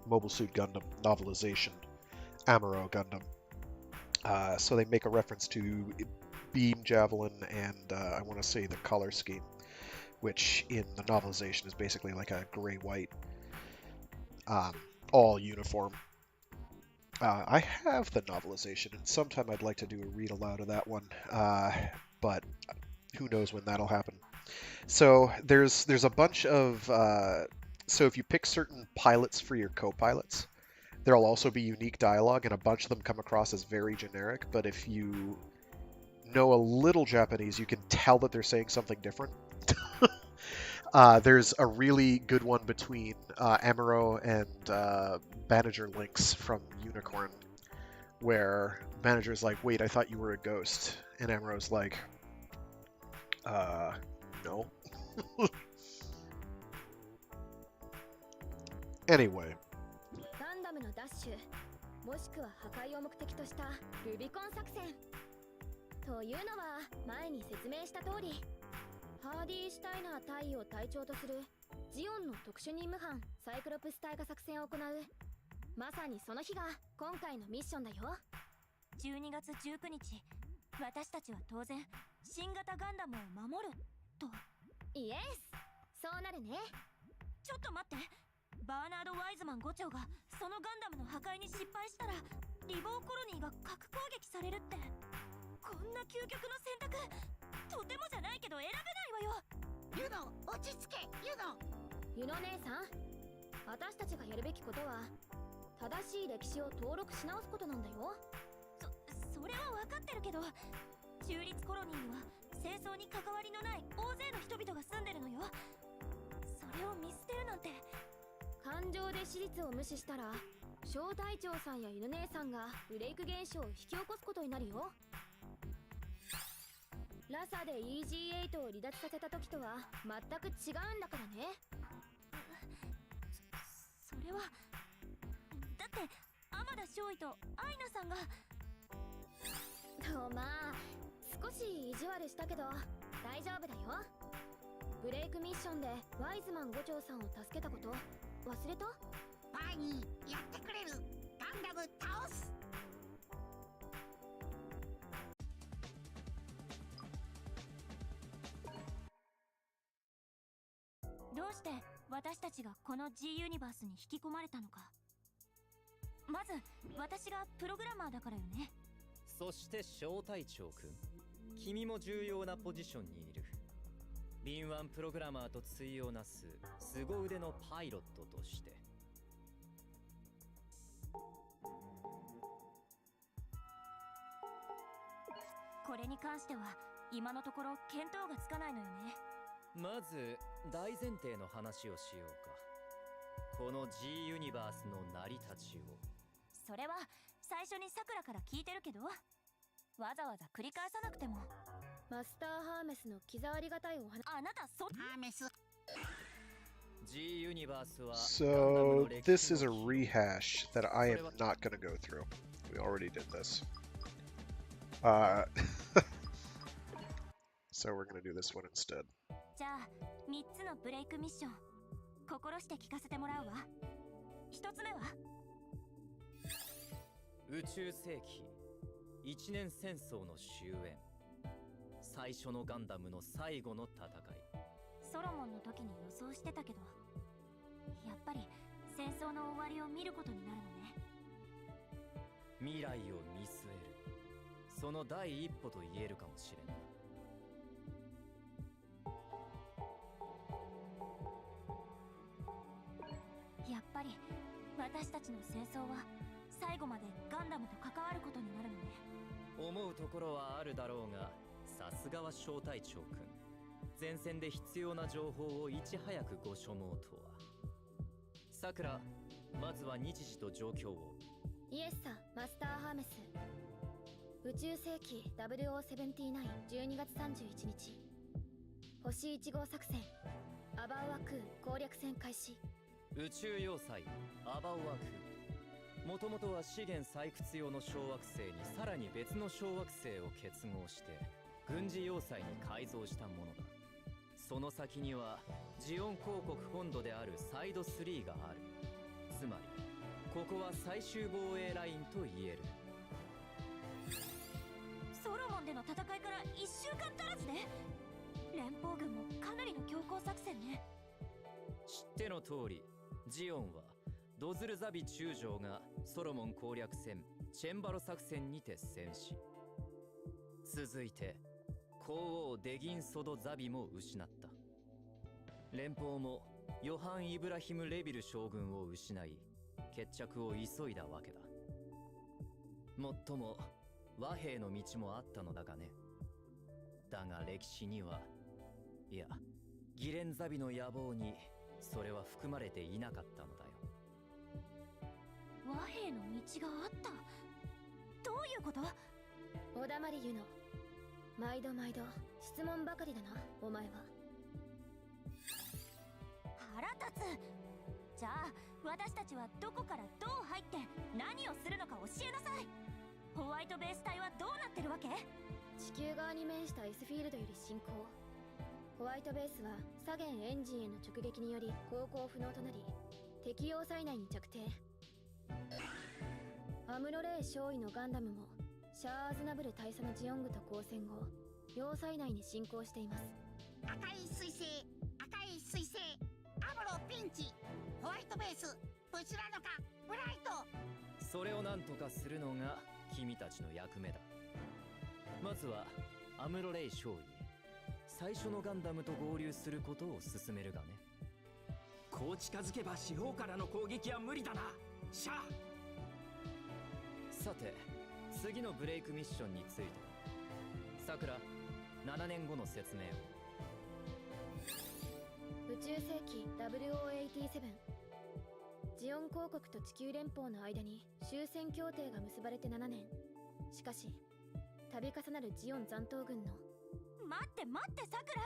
Mobile Suit Gundam novelization, Amuro Gundam. So they make a reference to beam javelin and I want to say the color scheme, which in the novelization is basically like a gray-white, all uniform. I have the novelization, and sometime I'd like to do a read aloud of that one, but who knows when that'll happen. So there's a bunch of so if you pick certain pilots for your co-pilots, there'll also be unique dialogue, and a bunch of them come across as very generic, but if you know a little Japanese, you can tell that they're saying something different. There's a really good one between Amuro and Manager Lynx from Unicorn, where Manager's like, wait, I thought you were a ghost. And Amuro's like, no. Anyway. ガンダムのダッシュ、もしくは破壊を目的としたルビコン作戦。というのは前に説明した通り、ハーディー・シュタイナー大尉を隊長とするジオンの特殊任務班サイクロプス隊が作戦を行う。まさにその日が今回のミッションだよ。12月19日、私たちは当然新型ガンダムを守ると。イエス、そうなるね。ちょっと待って、バーナード・ワイズマン5長がそのガンダムの破壊に失敗したらリボーコロニーが核攻撃されるって。こんな究極の選択、とてもじゃないけど選べないわよ。ユノ、落ち着け、ユノ。ユノ姉さん、私たちがやるべきことは正しい歴史を登録し直すことなんだよ。それは分かってるけど、中立コロニーには戦争に関わりのない大勢の人々が住んでるのよ。それを見捨てるなんて。感情で史実を無視したら小隊長さんや犬姉さんがブレイク現象を引き起こすことになるよ。ラサで EG8 を離脱させた時とは全く違うんだからね。それはだって天田少尉とアイナさんが。とまあ少し意地悪したけど大丈夫だよ。ブレイクミッションでワイズマン5長さんを助けたこと忘れた？バーニー、やってくれる。ガンダム倒す。どうして私たちがこの G ユニバースに引き込まれたのか。まず私がプログラマーだからよね。そして小隊長くん、君も重要なポジションにいる。敏腕プログラマーと対をなす凄腕のパイロットとして。これに関しては今のところ見当がつかないのよね。まず大前提の話をしようか。この G ユニバースの成り立ちを。それは最初にさくらから聞いてるけど、わざわざ繰り返さなくても。マスターハーメスの気触りがたいお話。あなたハーメス。G ユニバースは So this is a rehash that I am not going to go through. We already did this. So we're going to do this one instead. じゃあ3つのブレイクミッション心して聞かせてもらうわ。1つ目は宇宙世紀一年戦争の終焉、最初のガンダムの最後の戦い。ソロモンの時に予想してたけど、やっぱり戦争の終わりを見ることになるのね。未来を見据える、その第一歩と言えるかもしれない。私たちの戦争は最後までガンダムと関わることになるのね。思うところはあるだろうが、さすがは小隊長くん。前線で必要な情報をいち早くご所望とは。さくら、まずは日時と状況を。イエスさん、マスターハーメス。宇宙世紀0079、12月31日。星1号作戦、アバオアクー攻略戦開始。宇宙要塞アバオアクー、もともとは資源採掘用の小惑星にさらに別の小惑星を結合して軍事要塞に改造したものだ。その先にはジオン公国本土であるサイド3がある。つまりここは最終防衛ラインと言える。ソロモンでの戦いから1週間足らずで、連邦軍もかなりの強行作戦ね。知っての通り、ジオンはドズルザビ中将がソロモン攻略戦チェンバロ作戦にて戦死。続いて皇王デギンソドザビも失った。連邦もヨハン・イブラヒム・レビル将軍を失い決着を急いだわけだ。もっとも和平の道もあったのだがね。だが歴史には、いやギレンザビの野望にそれは含まれていなかったのだよ。和平の道があった？どういうこと？おだまりユノ。毎度毎度質問ばかりだな、お前は。腹立つ。じゃあ私たちはどこからどう入って何をするのか教えなさい。ホワイトベース隊はどうなってるわけ？地球側に面した S フィールドより進行。ホワイトベースは左舷エンジンへの直撃により航行不能となり、敵要塞内に着艇。アムロレイ少尉のガンダムもシャア・アズナブル大佐のジオングと交戦後、要塞内に進行しています。赤い彗星、赤い彗星、アムロピンチ、ホワイトベースぶちなのかブライト。それを何とかするのが君たちの役目だ。まずはアムロレイ少尉、最初のガンダムと合流することを進めるがね。こう近づけば四方からの攻撃は無理だな、シャア。さて次のブレイクミッションについてさくら、7年後の説明を。宇宙世紀0087、ジオン公国と地球連邦の間に終戦協定が結ばれて7年。しかし度重なるジオン残党軍の。待って待ってさくら、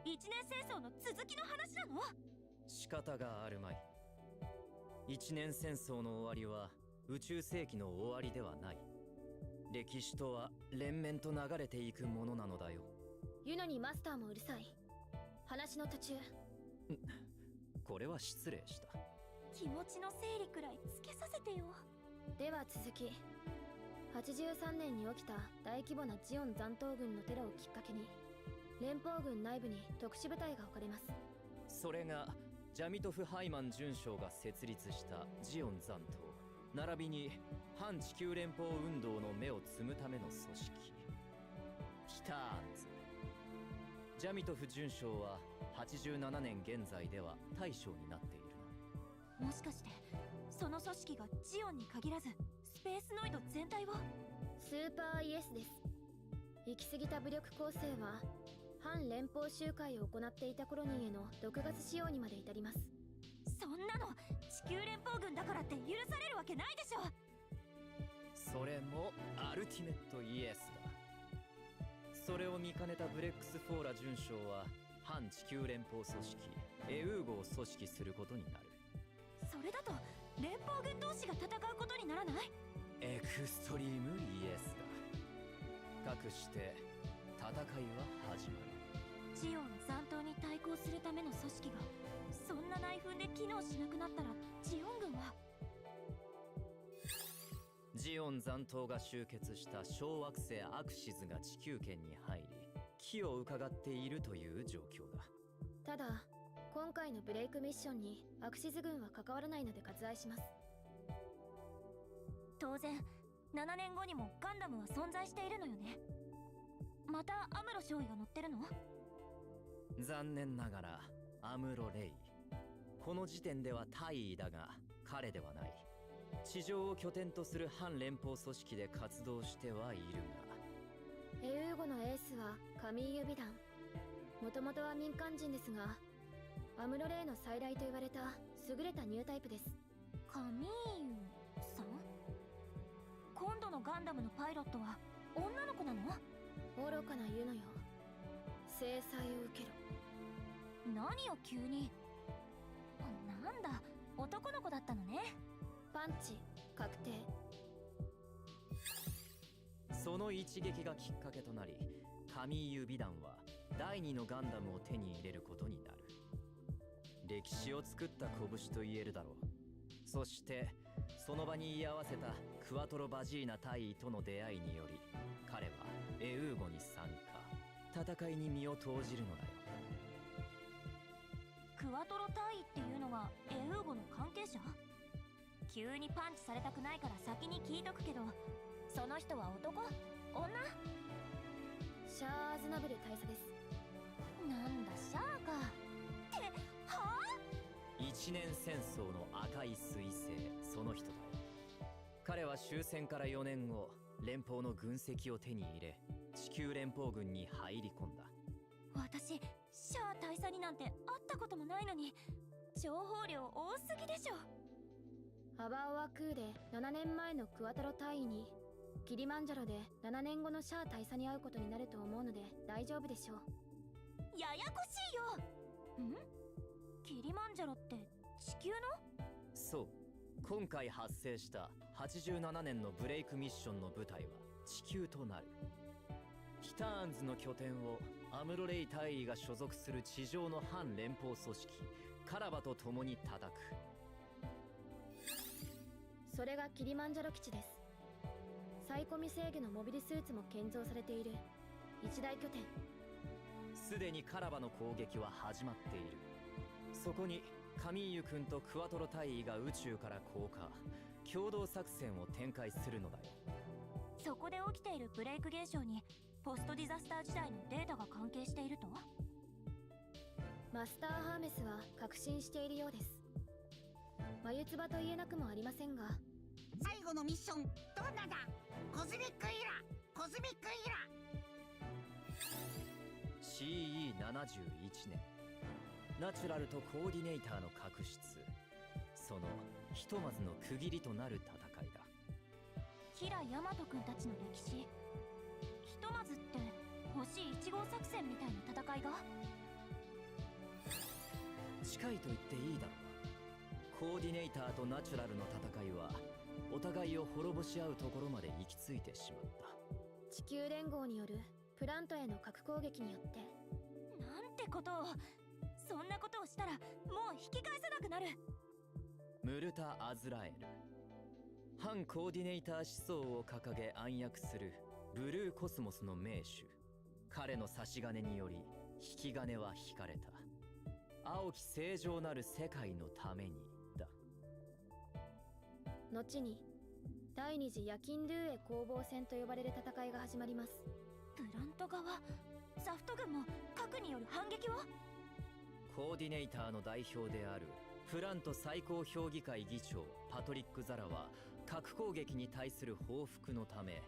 一年戦争の続きの話なの？仕方があるまい。一年戦争の終わりは宇宙世紀の終わりではない。歴史とは連綿と流れていくものなのだよ。ユノにマスターもうるさい。話の途中。これは失礼した。気持ちの整理くらいつけさせてよ。では続き。83年に起きた大規模なジオン残党軍のテロをきっかけに連邦軍内部に特殊部隊が置かれます。それがジャミトフ・ハイマン准将が設立したジオン残党、並びに反地球連邦運動の芽を摘むための組織ティターンズ。ジャミトフ准将は87年現在では大将になっているな。もしかしてその組織がジオンに限らずスペースノイド全体を？スーパーイエスです。行き過ぎた武力構成は反連邦集会を行っていたコロニーへの毒ガス使用にまで至ります。そんなの地球連邦軍だからって許されるわけないでしょ。それもアルティメットイエスだ。それを見かねたブレックス・フォーラ准将は反地球連邦組織エウーゴを組織することになる。それだと連邦軍同士が戦うことにならない？エクストリームイエスだ。かくして戦いは始まる。ジオン残党に対抗するための組織がそんな内紛で機能しなくなったらジオン軍は？ジオン残党が集結した小惑星アクシズが地球圏に入り機を伺っているという状況だ。ただ今回のブレイクミッションにアクシズ軍は関わらないので割愛します。当然7年後にもガンダムは存在しているのよね。またアムロ少尉が乗ってるの？残念ながらアムロ・レイ、この時点では大尉だが彼ではない。地上を拠点とする反連邦組織で活動してはいるが、エウーゴのエースはカミーユ美団。もともとは民間人ですが、アムロレイの再来と言われた優れたニュータイプです。カミーユさん？今度のガンダムのパイロットは女の子なの？愚かな言うのよ。制裁を受けろ。何よ急に。なんだ、男の子だったのね。パンチ確定。その一撃がきっかけとなり、カミーユ美団は第二のガンダムを手に入れることになる。歴史を作った拳と言えるだろう。そしてその場に居合わせたクワトロ・バジーナ大尉との出会いにより、彼はエウーゴに参加。戦いに身を投じるのだよ。クワトロ大尉っていうのがエウーゴの関係者？急にパンチされたくないから先に聞いとくけど、その人は男？女？シャア・アズナブル大佐です。なんだシャアか。ってはあ？一年戦争の赤い彗星、その人だよ。彼は終戦から4年後、連邦の軍籍を手に入れ、地球連邦軍に入り込んだ。私シャア大佐になんて会ったこともないのに、情報量多すぎでしょ。アバオアクーで7年前のクワトロ大尉に、キリマンジャロで7年後のシャア大佐に会うことになると思うので大丈夫でしょう。ややこしいよ。ん？キリマンジャロって地球の？そう、今回発生した87年のブレイクミッションの舞台は地球となる。ティターンズの拠点をアムロレイ大尉が所属する地上の反連邦組織カラバと共に叩く。それがキリマンジャロ基地です。サイコミ制御のモビルスーツも建造されている一大拠点。すでにカラバの攻撃は始まっている。そこにカミーユ君とクワトロ大尉が宇宙から降下、共同作戦を展開するのだよ。そこで起きているブレイク現象にポストディザスター時代のデータが関係していると？マスターハーメスは確信しているようです。眉唾と言えなくもありませんが、最後のミッションどんなだ？コズミックイラ、コズミックイラ。CE71 年、ナチュラルとコーディネーターの確執、そのひとまずの区切りとなる戦いだ。キラ・ヤマト君たちの歴史、ひとまずって星1号作戦みたいな戦いが？近いと言っていいだろう。コーディネーターとナチュラルの戦いはお互いを滅ぼし合うところまで行き着いてしまった。地球連合によるプラントへの核攻撃によって。なんてことを。そんなことをしたらもう引き返せなくなる。ムルタ・アズラエル、反コーディネーター思想を掲げ暗躍するブルーコスモスの名手。彼の差し金により引き金は引かれた。青き正常なる世界のためにだ。後に第二次ヤキンドゥーエ攻防戦と呼ばれる戦いが始まります。プラント側、ザフト軍も核による反撃を？コーディネーターの代表であるプラント最高評議会議長パトリック・ザラは核攻撃に対する報復のため、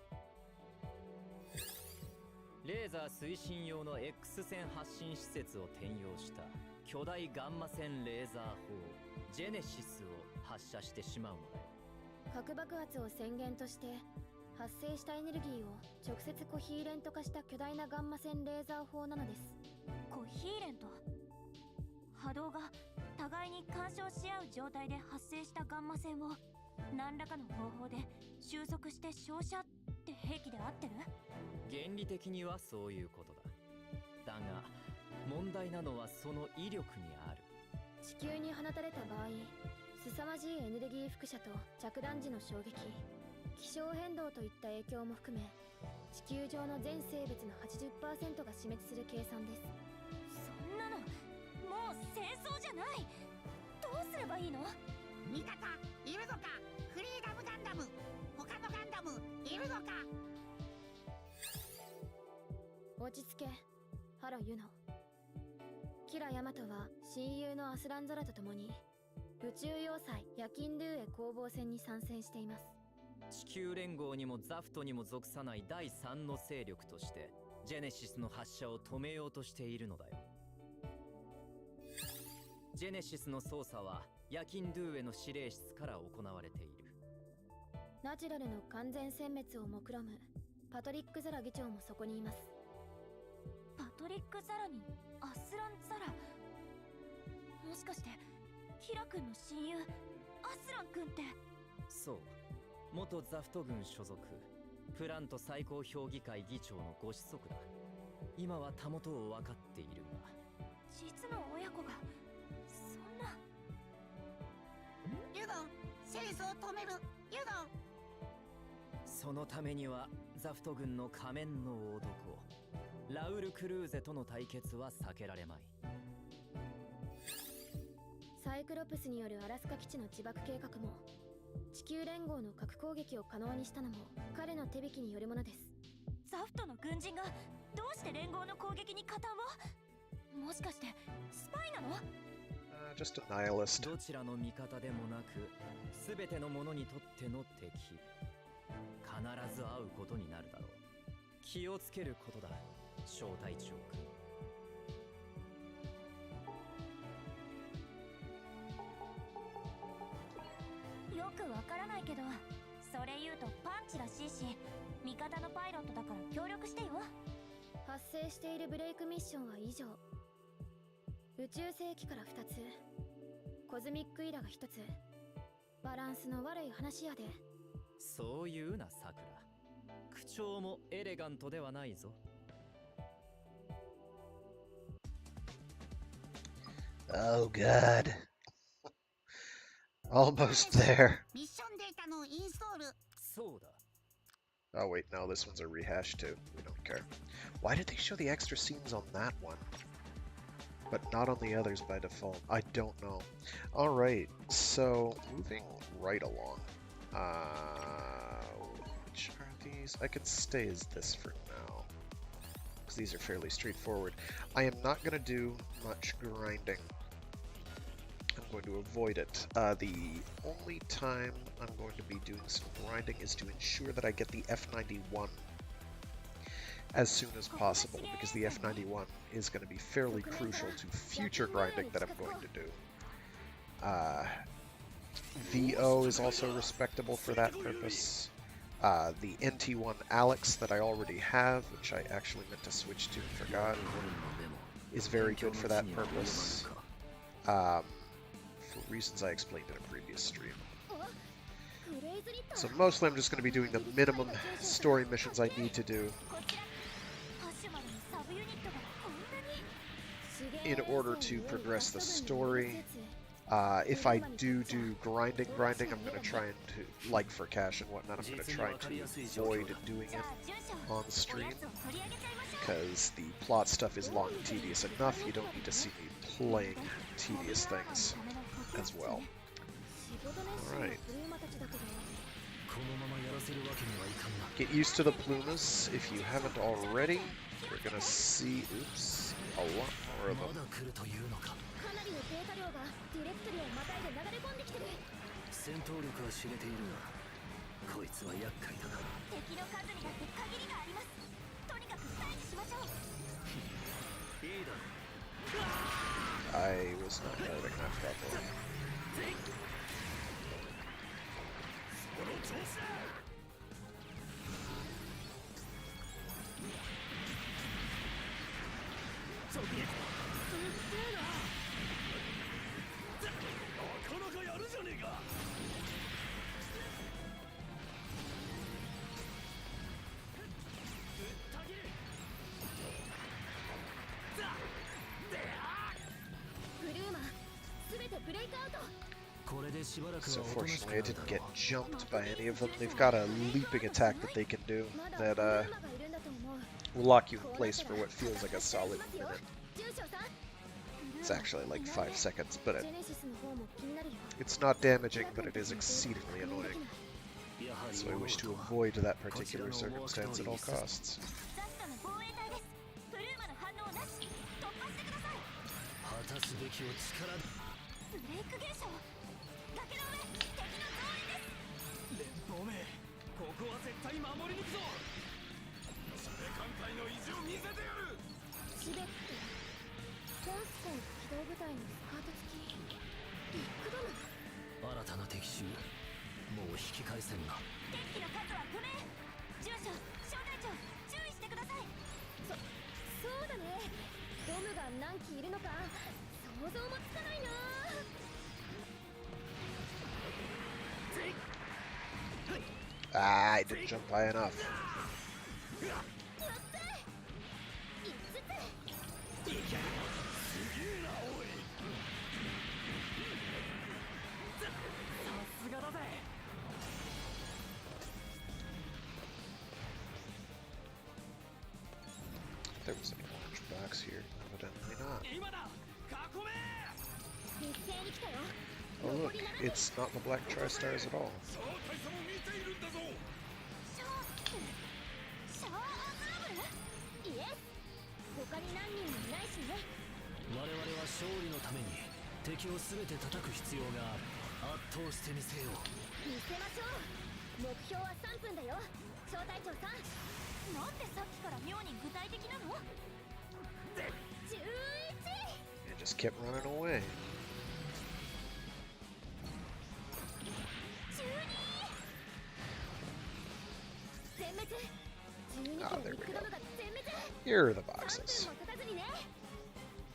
レーザー推進用の X 線発信施設を転用した巨大ガンマ線レーザー砲ジェネシスを発射してしまうのだよ。核爆発を宣言として発生したエネルギーを直接コヒーレント化した巨大なガンマ線レーザー砲なのです。コヒーレント？波動が互いに干渉し合う状態で発生したガンマ線を何らかの方法で収束して照射って兵器で合ってる？原理的にはそういうことだ。だが問題なのはその威力にある。地球に放たれた場合、凄まじいエネルギー輻射と着弾時の衝撃、気象変動といった影響も含め、地球上の全生物の 80% が死滅する計算です。そんなのもう戦争じゃない。どうすればいいの？味方いるのか？フリーダムガンダム、他のガンダムいるのか？落ち着け、ハロユノ。キラ・ヤマトは親友のアスラン・ザラと共に宇宙要塞夜勤ルーエ攻防戦に参戦しています。地球連合にもザフトにも属さない第3の勢力としてジェネシスの発射を止めようとしているのだよ。ジェネシスの操作は夜勤ドゥーエの司令室から行われている。ナチュラルの完全殲滅を目論むパトリック・ザラ議長もそこにいます。パトリック・ザラにアスラン・ザラ、もしかしてキラ君の親友アスラン君って。そう、元ザフト軍所属プラント最高評議会議長のご子息だ。今はたもとを分かっているが、実の親子がそんな。ユドン、戦争を止める。ユドン。そのためにはザフト軍の仮面の男ラウル・クルーゼとの対決は避けられまい。サイクロプスによるアラスカ基地の自爆計画も地球連合の核攻撃を可能にしたのも彼の手引きによるものです。ザフトの軍人がどうして連合の攻撃に加担を。もしかしてスパイなの。Just a nihilist. どちらの味方でもなく全ての者にとっての敵。必ず会うことになるだろう。気をつけることだ、小隊長君。よくわからないけど、それ言うとパンチらしいし、味方のパイロットだから協力してよ。発生しているブレイクミッションは以上。宇宙世紀から2つ、コズミックイラが1つ。バランスの悪い話やで。そういうなさくら、口調もエレガントではないぞ。Oh god. Almost there. ミッションデータのインストール。そうだ。Oh wait, no, this one's a rehash too. We don't care. Why did they show the extra scenes on that one, but not on the others by default? I don't know. Alright, so moving right along. Which are these? I could stay as this for now, because these are fairly straightforward. I am not going to do much grinding. I'm going to avoid it. The only time I'm going to be doing some grinding is to ensure that I get the F91 as soon as possible, because the F91 is going to be fairly crucial to future grinding that I'm going to do. VO is also respectable for that purpose. The NT1 Alex that I already have, which I actually meant to switch to and forgot, is very good for that purpose. For reasons I explained in a previous stream. So mostly I'm just going to be doing the minimum story missions I need to do in order to progress the story. If I do grinding, I'm going to try and, like for cash and whatnot, I'm going to try to avoid doing it on stream, because the plot stuff is long and tedious enough. You don't need to see me playing tedious things as well. Alright. Get used to the plumas if you haven't already. We're going to see, oops, a lot more of them. 戦闘力は知れているが、こいつは厄介だな。敵の数にだって限りがあります。とにかく退治しましょう。いいだろ。I was not noting that properly. その調子だ。直撃。なかなかやるじゃねえか。So fortunately I didn't get jumped by any of them. They've got a leaping attack that they can do that will lock you in place for what feels like a solid minute. It's actually like 5 seconds, but it's not damaging, but it is exceedingly annoying. So I wish to avoid that particular circumstance at all costs. ブレイク現象。おめえここは絶対守り抜くぞ。チベ艦隊の意地を見せてやる。チベってコンスコン機動部隊のスカート付きビッグドム。新たな敵襲、もう引き返せんな。敵機の数は不明。住所小隊長注意してください。そうだね。ドムが何機いるのか想像もつかないな。I didn't jump high enough. さすがだぜ。 There was an orange box here. Evidently not. 今だ囲め。一斉に来たよ。 Oh look, it's not the black tri-stars at all. 小隊様見ているんだぞ。シャワーアズラブル？イエス。他に何人もいないしね。我々は勝利のために敵を全て叩く必要がある。圧倒してみせよう。見せましょう。目標は3分だよ。小隊長さん。なんでさっきから妙に具体的なの？ 11。 It just kept running away. 全滅。12 Ah, 機の there ビ we ッグ go. ドムが全滅。 Here are the 3 boxes. 分も経たずにね。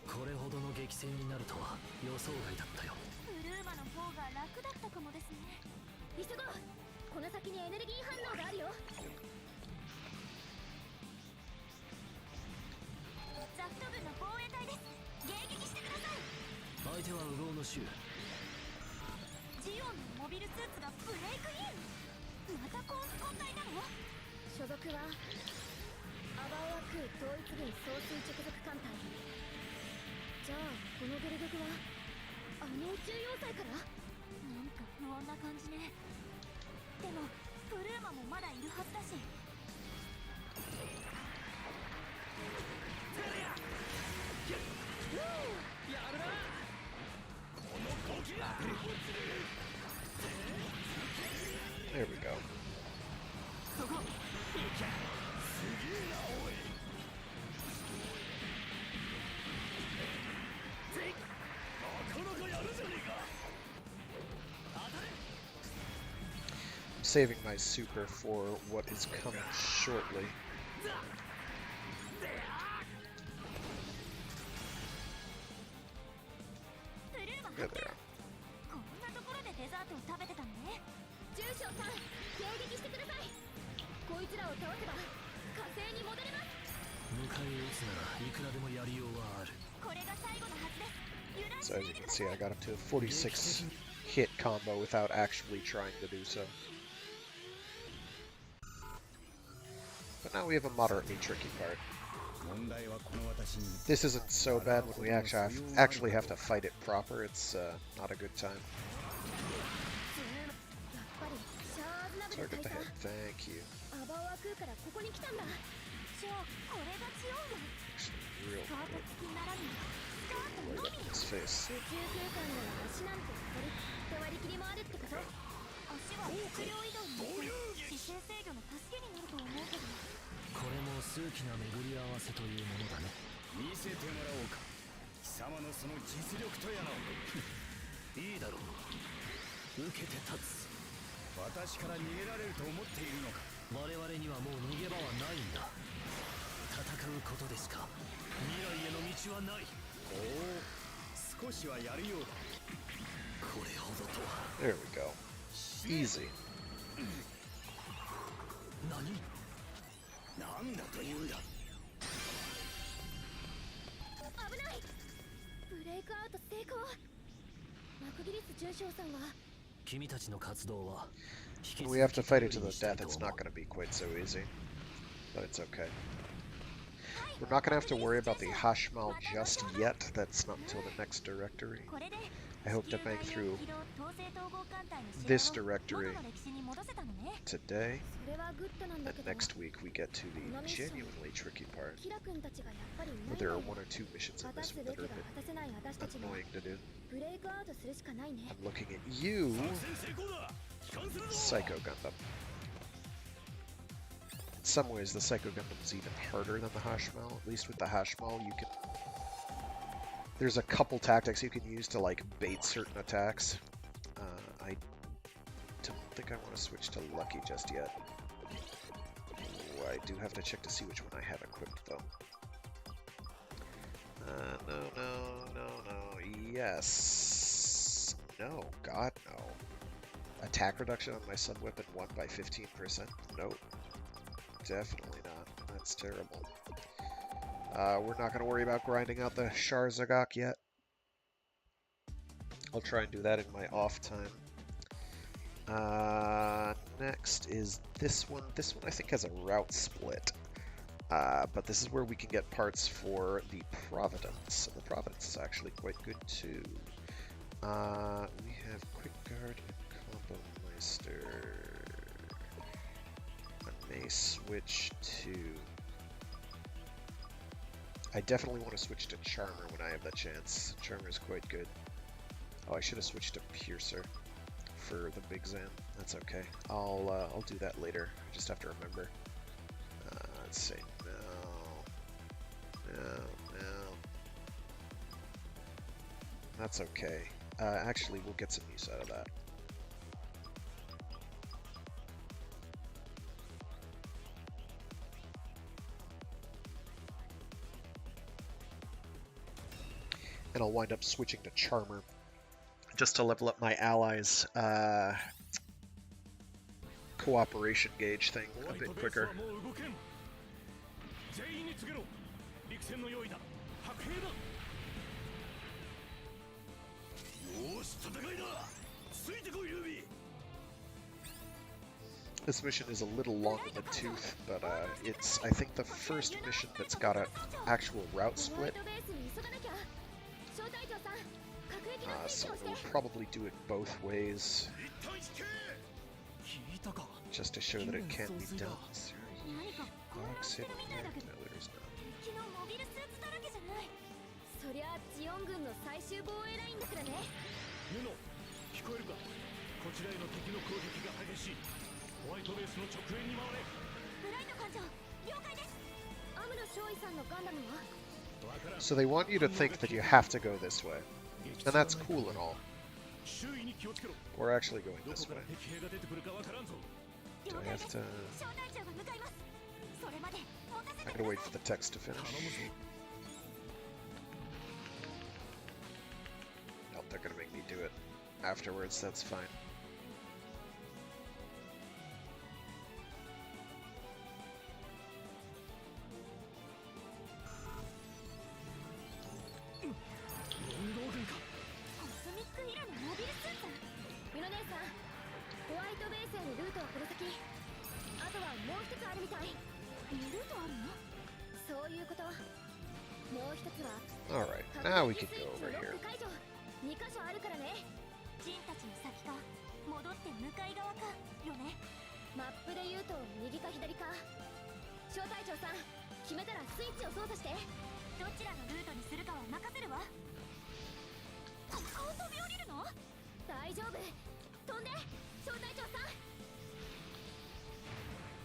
これほどの激戦になるとは予想外だったよ。ブルーマの方が楽だったかもですね。急ごう。この先にエネルギー反応があるよ。ザフト軍の防衛隊です。迎撃してください。相手は右往の衆。ジオンのモビルスーツがブレイクイン。またコンスコン隊なの？所属はアバオア空統一軍総帥直属艦隊。じゃあこのゲルドグはあの宇宙要塞から？なんか不穏な感じね。でもブルーマもまだいるはずだし。やるな。この時が。 There we go. そこ。いけ。すげえなおい。なかなかやるじゃねえか。当たれ。 I'm saving my super for what is coming shortly. ブルーマ There they are. こんなところでデザートを食べてたのね。住所さん、迎撃してください。こいつらを倒せば火星に戻れます。迎え撃つならいくらでもやりようはある。これが最後のはずです。油断し So な as い you で can くだ see, さ I い。 got up to a 46 hit combo without actually trying to do so. But now we have a moderately tricky part. This isn't so bad when we actually have to fight it proper. It's not a good time. やっぱりシャアーズナブル Target 大 the 佐。 head. Thank you. アバオア空からここに来たんだ。じゃあこれがジオンの Actually, real スカート quick. 付きならぬスカート Right の up み。 in his face. 宇宙空間なら足なんて割りきりもあるってこと？足は質量移動によって姿勢制御の助けになると思うけど。これも数奇な巡り合わせというものだね。見せてもらおうか。貴様のその実力とやらを。いいだろう。受けて立つ。私から逃げられると思っているのか。我々にはもう逃げ場はないんだ。戦うことでしか未来への道はない。おお、少しはやるようだ。これほどとは。 There we go. Easy. 何？なんだというんだ。危ない。ブレイクアウト成功。マクギリス中将さんは君たちの活動は引き When we have to fight it to the death, it's not going to be quite so easy. But it's okay. We're not going to have to worry about the Hashmal just yet. That's not until the next directory. これで I hope to bang through this directory today, and next week we get to the genuinely tricky part, where there are 1 or 2 missions in this one that are a bit annoying to do. I'm looking at you, Psycho Gundam. In some ways, the Psycho Gundam is even harder than the Hashmal. At least with the Hashmal, you can... There's a couple tactics you can use to, like, bait certain attacks. I don't think I want to switch to Lucky just yet. Ooh, I do have to check to see which one I have equipped, though. No. Yes. No. God, no. Attack reduction on my sub-weapon 1 by 15%? Nope. Definitely not. That's terrible. We're not going to worry about grinding out the Shar Zagok yet. I'll try and do that in my off time. Next is this one. This one I think has a route split. But this is where we can get parts for the Providence. And the Providence is actually quite good too. We have Quick Guard and Combo Meister. I may switch to... I definitely want to switch to Charmer when I have the chance. Charmer's quite good. Oh, I should have switched to Piercer for the Big Zan. That's okay. I'll do that later. I just have to remember. Let's see. No. That's okay. Actually, we'll get some use out of that. And I'll wind up switching to Charmer just to level up my allies' cooperation gauge thing a bit quicker. This mission is a little long in the tooth, but it's, I think, the first mission that's got an actual route split. So we'll probably do it both ways, just to show that it can be done. Box hidden here? No, there is not. So they want you to think that you have to go this way. And that's cool and all. We're actually going this way. Do I have to... I gotta wait for the text to finish. Nope, they're gonna make me do it afterwards, that's fine. Alright, now we can go over here.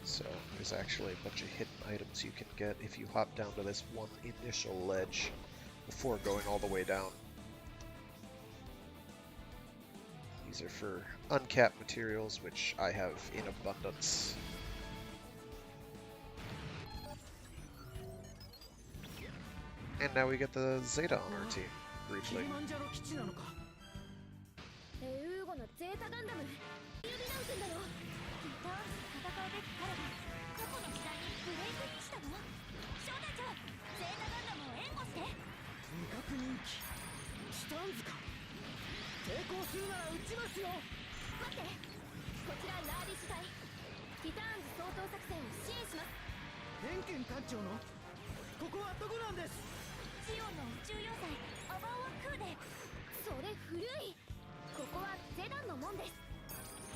So, there's actually a bunch of hidden items you can get if you hop down to this one initial ledge before going all the way down. These are for uncapped materials, which I have in abundance. And now we get the Zeta on our team, briefly. それ古い。ここはゼダンの門です。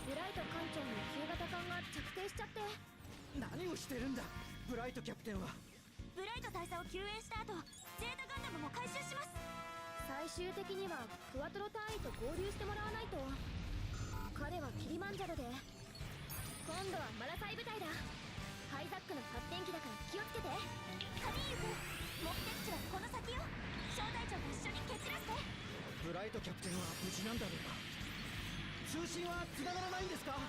ブライト艦長の旧型艦が着底しちゃって。何をしてるんだブライトキャプテンは。ブライト大佐を救援した後ゼータガンダムも回収します。最終的にはクワトロ隊員と合流してもらわないと。彼はキリマンジャロで、今度はマラサイ部隊だ。ハイザックの発電機だから気をつけて。カリーユ君、目的地はこの先よ。小隊長と一緒に蹴散らして。ブライトキャプテンは無事なんだろうか。通信は繋がらないんですか。レ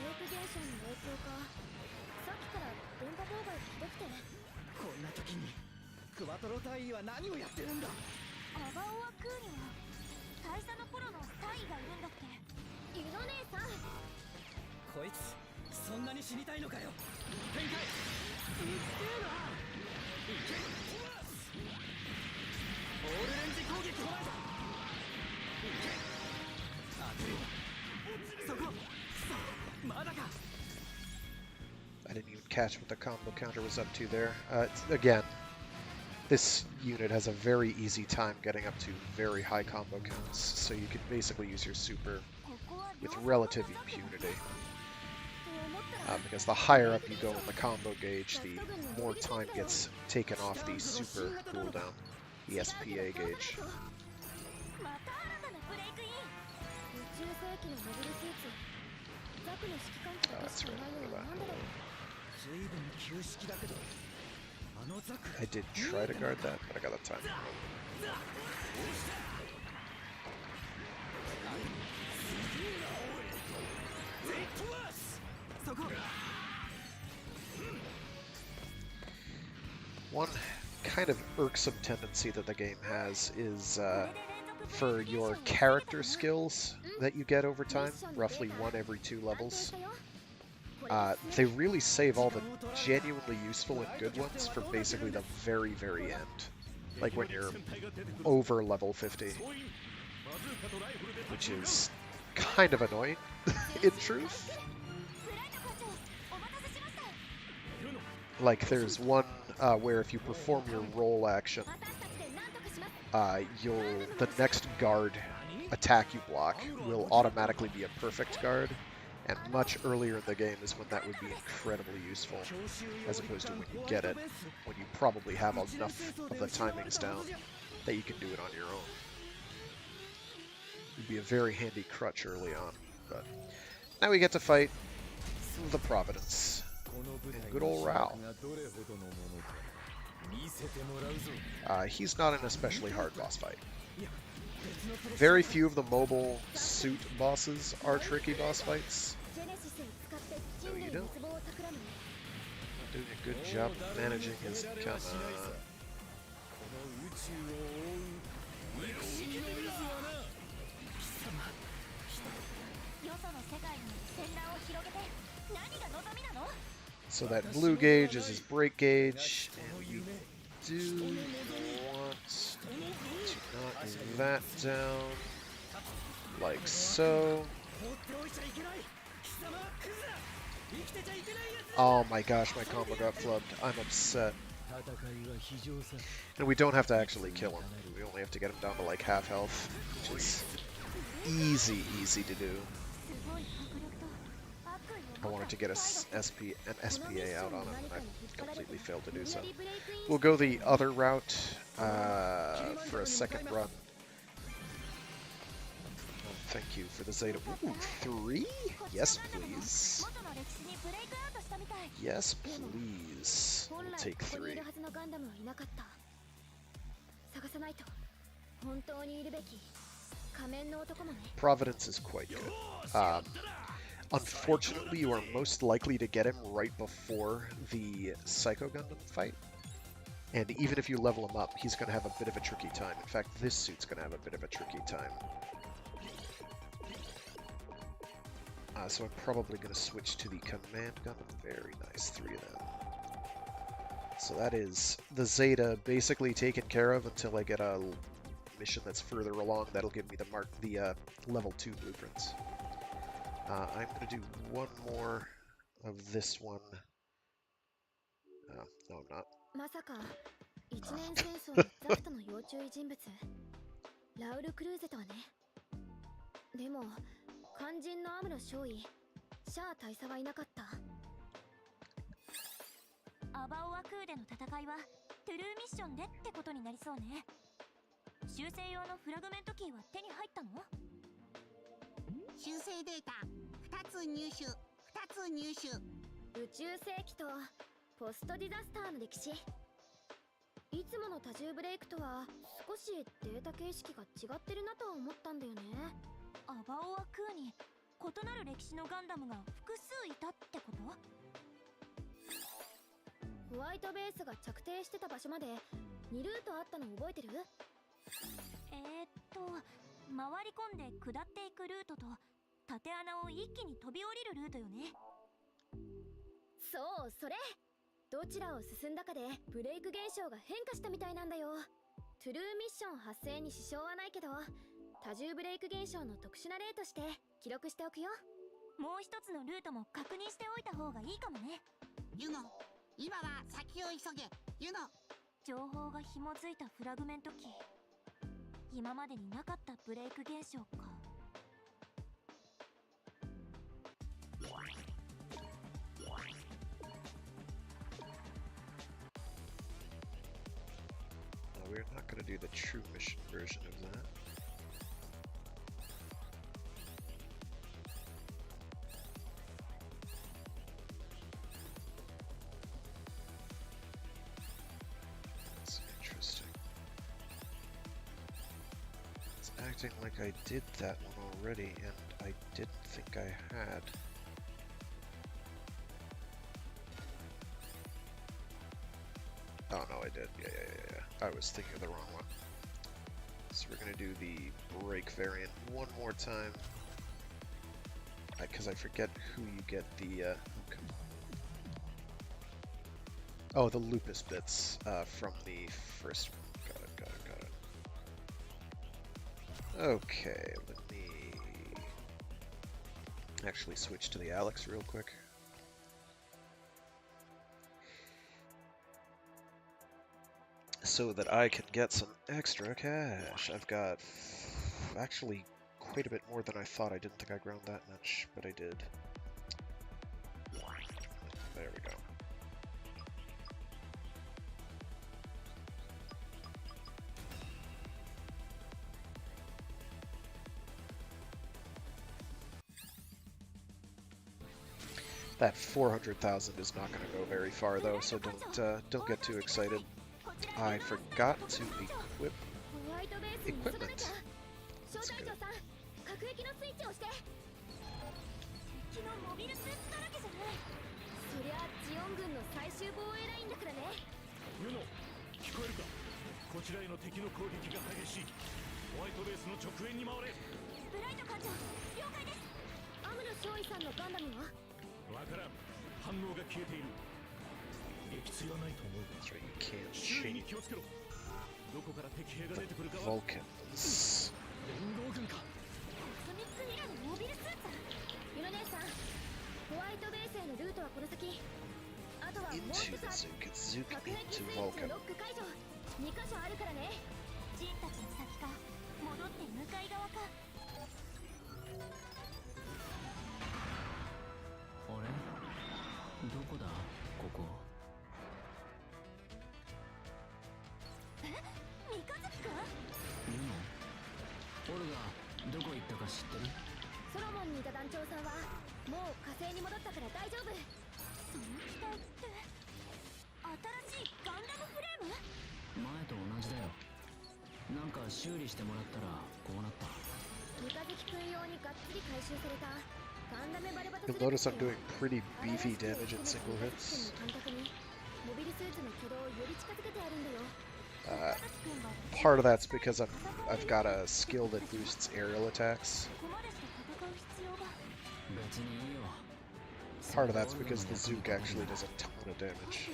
ープ現象の影響か。さっきから電波妨害がひどくて。こんな時にクワトロ隊員は何をやってるんだ。アバオアクーには大佐の頃の大尉がいるんだっけ。ユノ姉さん。こいつそんなに死にたいのかよ。展開すっげえな。いけオールレンジ攻撃ホライゾン。いけ当てる。そこまだか。I didn't even catch what the combo counter was up to there. Again, this unit has a very easy time getting up to very high combo counts, so you can basically use your super with relative impunity. Because the higher up you go in the combo gauge, the more time gets taken off the super cooldown, the SPA gauge. また新たなブレイクイン。宇宙世紀のモビルスーツ。ザクの指揮官機だけしかないのは何だろう。随分旧式だけどあのザク。 I did try to guard that, but I got the time. そこ。 One kind of irksome tendency that the game has is for your character skills that you get over time, roughly one every 2 levels. They really save all the genuinely useful and good ones for basically the very, very end. Like when you're over level 50. Which is kind of annoying, in truth. Like there's one where if you perform your roll action, the next guard attack you block will automatically be a perfect guard. And much earlier in the game is when that would be incredibly useful, as opposed to when you get it, when you probably have enough of the timings down that you can do it on your own. It'd be a very handy crutch early on, but now we get to fight the Providence, and good old Rao. He's not an especially hard boss fight. Very few of the mobile suit bosses are tricky boss fights. No, you don't. Doing a good job managing his kind of... よその世界に戦乱を広げて何が望みなの。 So that blue gauge is his brake gauge, and we do want to knock that down, like so. Oh my gosh, my combo got flubbed. I'm upset. And we don't have to actually kill him. We only have to get him down to like half health, which is easy to do. I wanted to get an SPA out on him, and I completely failed to do so. We'll go the other route for a second run. Oh, thank you for the Zeta. Ooh, 3? Yes, please. Yes, please. We'll take 3. Providence is quite good. Unfortunately, you are most likely to get him right before the Psycho Gundam fight. And even if you level him up, he's going to have a bit of a tricky time. In fact, this suit's going to have a bit of a tricky time. So I'm probably going to switch to the Command Gundam. Very nice, 3 of them. So that is the Zeta basically taken care of until I get a mission that's further along. That'll give me the level 2 blueprints. I'm going to do one more of this one. No, I'm not. 一年戦争のザフトの要注意人物ラウル・クルーゼとはね。でも肝心のアムロ少尉シャア大佐はいなかった。アバオアクーでの戦いはトゥルーミッションでってことになりそうね。修正用のフラグメントキーは手に入ったの？修正データ2つ入手宇宙世紀とポストディザスターの歴史。いつもの多重ブレイクとは少しデータ形式が違ってるなとは思ったんだよね。アバオアクーに異なる歴史のガンダムが複数いたってこと？ホワイトベースが着底してた場所まで2ルートあったの覚えてる？回り込んで下っていくルートと縦穴を一気に飛び降りるルートよね。そう、それ。どちらを進んだかでブレイク現象が変化したみたいなんだよ。トゥルーミッション発生に支障はないけど、多重ブレイク現象の特殊な例として記録しておくよ。もう一つのルートも確認しておいた方がいいかもね。ユノ、今は先を急げ。ユノ、情報が紐づいたフラグメントキー、今までになかったブレイク現象か。We're not going to do the true mission version of that. That's interesting. It's acting like I did that one already, and I didn't think I had. Oh no, I did. Yeah. I was thinking of the wrong one. So we're gonna do the break variant one more time. Because I forget who you get the, okay. Oh, the lupus bits from the first one. Got it. Okay, let me actually switch to the Alex real quick. So that I can get some extra cash. I've got actually quite a bit more than I thought. I didn't think I ground that much, but I did. There we go. That 400,000 is not going to go very far though, so don't get too excited. I forgot to equip equipment. That's good. That's right, you can't change the Vulcans. Into the Zook, it's Zook into Vulcan. You'll notice I'm doing pretty beefy damage in single hits. Part of that's because I've got a skill that boosts aerial attacks. Part of that's because the Zook actually does a ton of damage.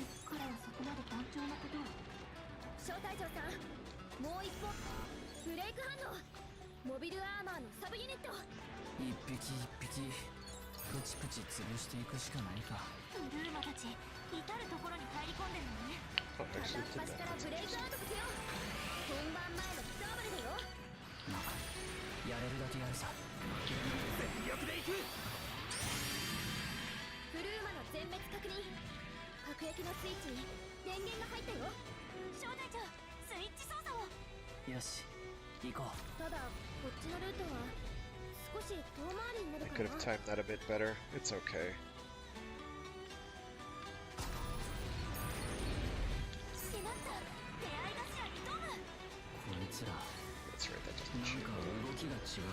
プチプチ潰していくしかないか。ブルーマたち至るところに入り込んでるのね。 Oh, 片っ actually, 端 did から that. ブレイクアウトさせよう。本番前のスターバルだよ。まあやれるだけやるさ。全力でいく。ブルーマの全滅確認。各駅のスイッチに電源が入ったよ。小隊長、スイッチ操作を。よし行こう。ただこっちのルートは少し遠回りになる I か could な。 have timed that a bit better. It's okay. しまった、出会い頭に飛ぶ。こいつら That's right, that な doesn't んか shoot. 動きが違う。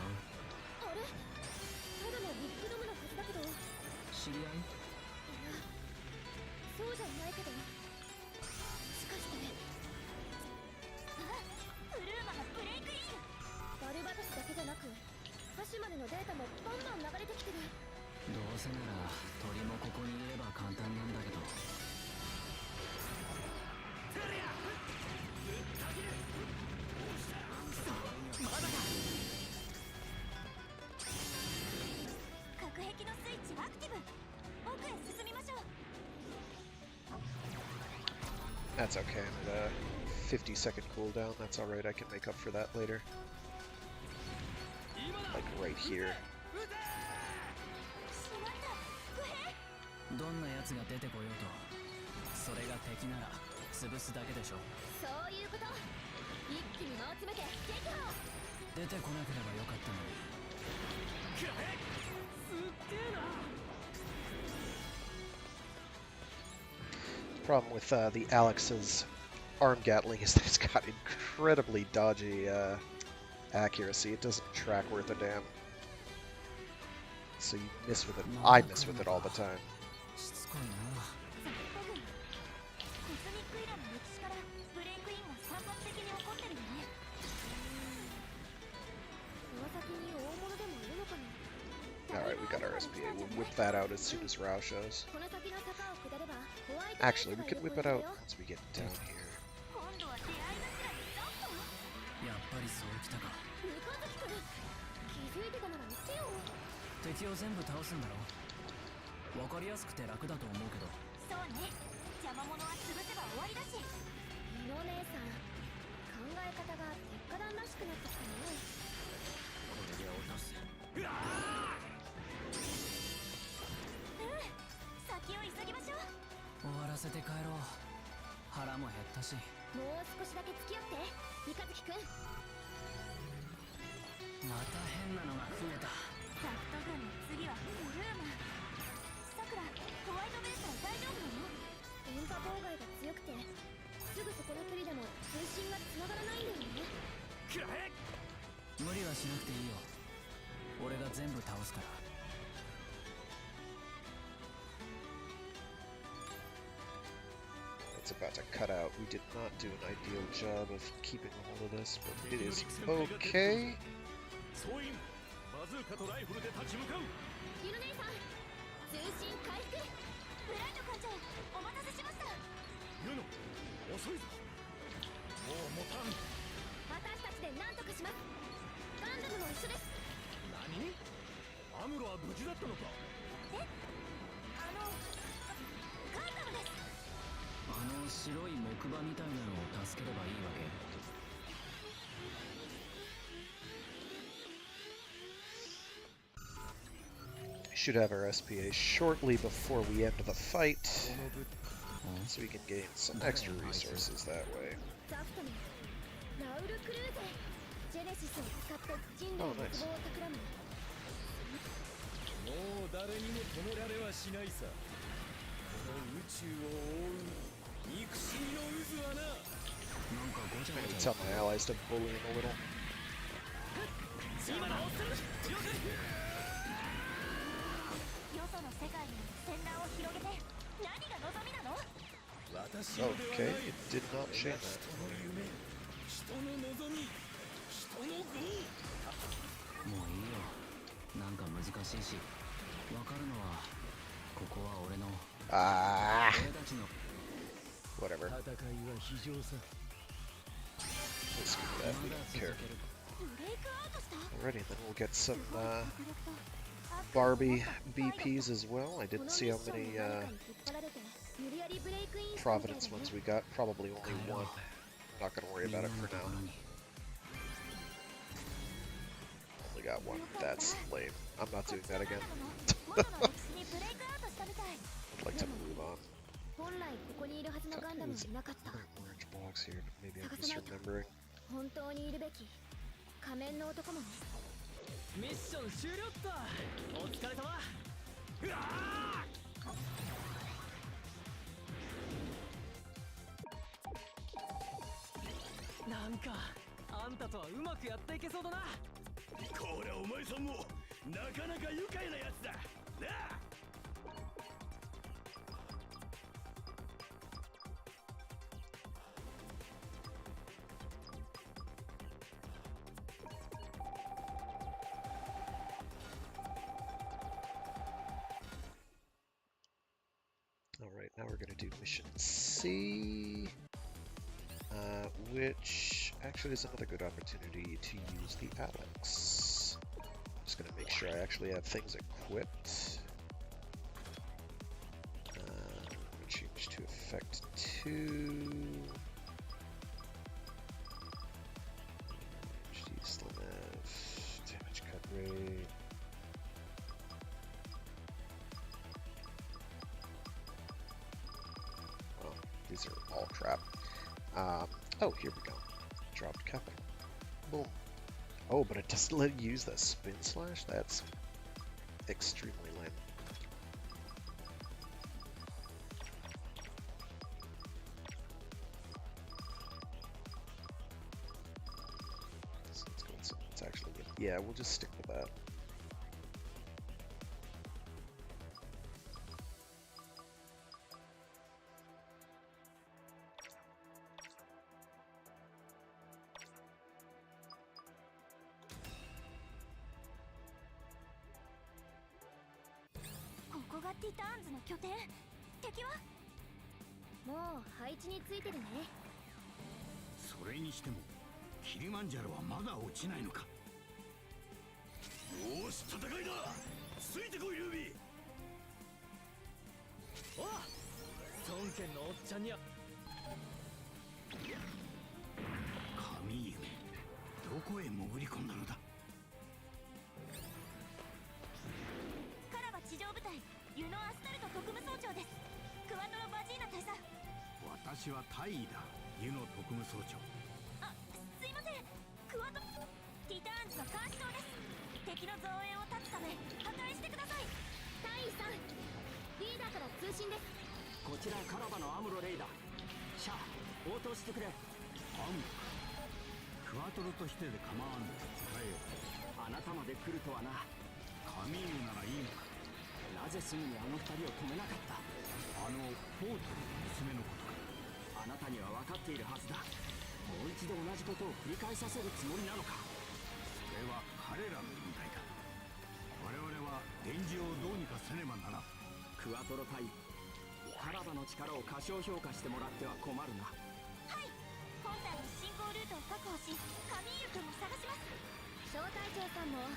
あれ、ただのビッグドムのはずだけど。い知り合い？や、そうじゃないけど。しかして、ブルーマがブレイクイン。バルバトスだけじゃなく歌手までのデータもバンバン流れてきてる。どうせなら鳥もここにいれば簡単なんだけど。隔壁のスイッチアクティブ。奥へ進みましょう。 That's okay. I'm at a 50-second cooldown. That's alright. I can make up for that later. Like right here. しまった、不平。どんなやつが出てこようとそれが敵なら潰すだけでしょ。そういうこと。一気に間を詰めて撃破。出てこなければよかったのに。すっげえな。 Problem with the Alex's arm gatling is that it's got incredibly dodgy accuracy. It doesn't track worth a damn. So you miss with it. I miss with it all the time. しつこいな。コスミックイラの歴史からブレイクインが散発的に起こってるよね。この先に大物でもいるのかな。 Alright, we got our SPA. We'll whip that out as soon as Rao shows. この先の坂を下ればホワイト Actually, we can whip it out once we get down here. 今度は出会い頭にジャンプ。やっぱりそうきたか。三日月くん、気づいてたなら言ってよ。敵を全部倒すんだろ。わかりやすくて楽だと思うけど。そうね、邪魔者は潰せば終わりだし。ミノ姉さん、考え方が鉄火団らしくなってきたね。これで落とす。先を急ぎましょう。終わらせて帰ろう。腹も減ったし。もう少しだけ付き合って三日月くん。また変なのが増えた。ザクト軍の次はブルーマ。さくら、ホワイトベースは大丈夫なの？電波妨害が強くてすぐそこの距離でも通信が繋がらないんだよね。無理はしなくていいよ。俺が全部倒すから。 It's about to cut out. We did not do an ideal job of keeping a hold of this, but it is okay. 総員、バズーカとライフルで立ち向かう。ミノ姉さん、通信回復。ブライト艦長、お待たせしました。ユノ、遅いぞ。もう持たん。私たちで何とかします。ガンダムも一緒です。何？アムロは無事だったのか？ガンダムです。 あの白い木馬みたいなのを助ければいいわけ。 We should have our SPA shortly before we end the fight, so we can gain some extra resources that way. ザフトのラウル・クルーゼ。ジェネシスを使って人類の欲望を企む。もう誰にも止められはしないさ。この宇宙を覆う憎しみの渦はな。なんかごちゃ I'm ご gonna ちゃ。 tell my allies to bully him a little. よその世界に戦乱を広げて何が望みなの？私のでは Okay, ない。 it did not shame that. 人の夢、人の望み、人の業。もういいよ。なんか難しいし。わかるのはここは俺の。 Ah, 俺たちの。 whatever. 戦いは非常さ。 We'll skip that. We don't care. ブレイクアウトした？ Alrighty, then we'll get some 迫力と Barbie BPs as well. I didn't see how many Providence ones we got. Probably only one. Not gonna worry about it for now. Only got one. That's lame. I'm not doing that again. I'd like to move on. There's an orange box here, but maybe I'm misremembering. ミッション終了っと。お疲れ様。うわー。なんかあんたとはうまくやっていけそうだな。こりゃお前さんもなかなか愉快なやつだなあ。Alright, now we're gonna do mission C, which actually is another good opportunity to use the Alex. Just gonna make sure I actually have things equipped. Change to effect 2. Still have damage cut rate. These are all crap. Oh, here we go. Dropped capital. Boom. Oh, but it doesn't let you use the spin slash? That's extremely lame. So let's go with something that's actually good. Yeah, we'll just stick with that. Mo 配置についてるね。それにしてもキリマンジャロはまだ落ちないのか。よーし、戦いだ。ついてこいルビー。おっ、孫権のおっちゃんには神夢、どこへ潜り込んだのだ。カラバ地上部隊ユノアスタルト特務総長です。クワトロバジーナ大佐。私は大尉だ、ユノ特務総長。あ、すいません。クワトティターンズの監視塔です。敵の増援を断つため破壊してください。大尉さん、リーダーから通信です。こちらカラバのアムロレイダー。シャア、応答してくれ。アムロか。クワトロとしてで構わんので使えよ。あなたまで来るとはな。神犬ならいいのか。なぜすぐにあの二人を止めなかった。あのポートルの娘のことか。あなたには分かっているはずだ。もう一度同じことを繰り返させるつもりなのか。それは彼らの問題だ。我々は電磁をどうにかせねばならん。クワトロ隊、カラバの力を過小評価してもらっては困るな。はい、本体の進行ルートを確保し、カミーユ君も探します。小隊長さんも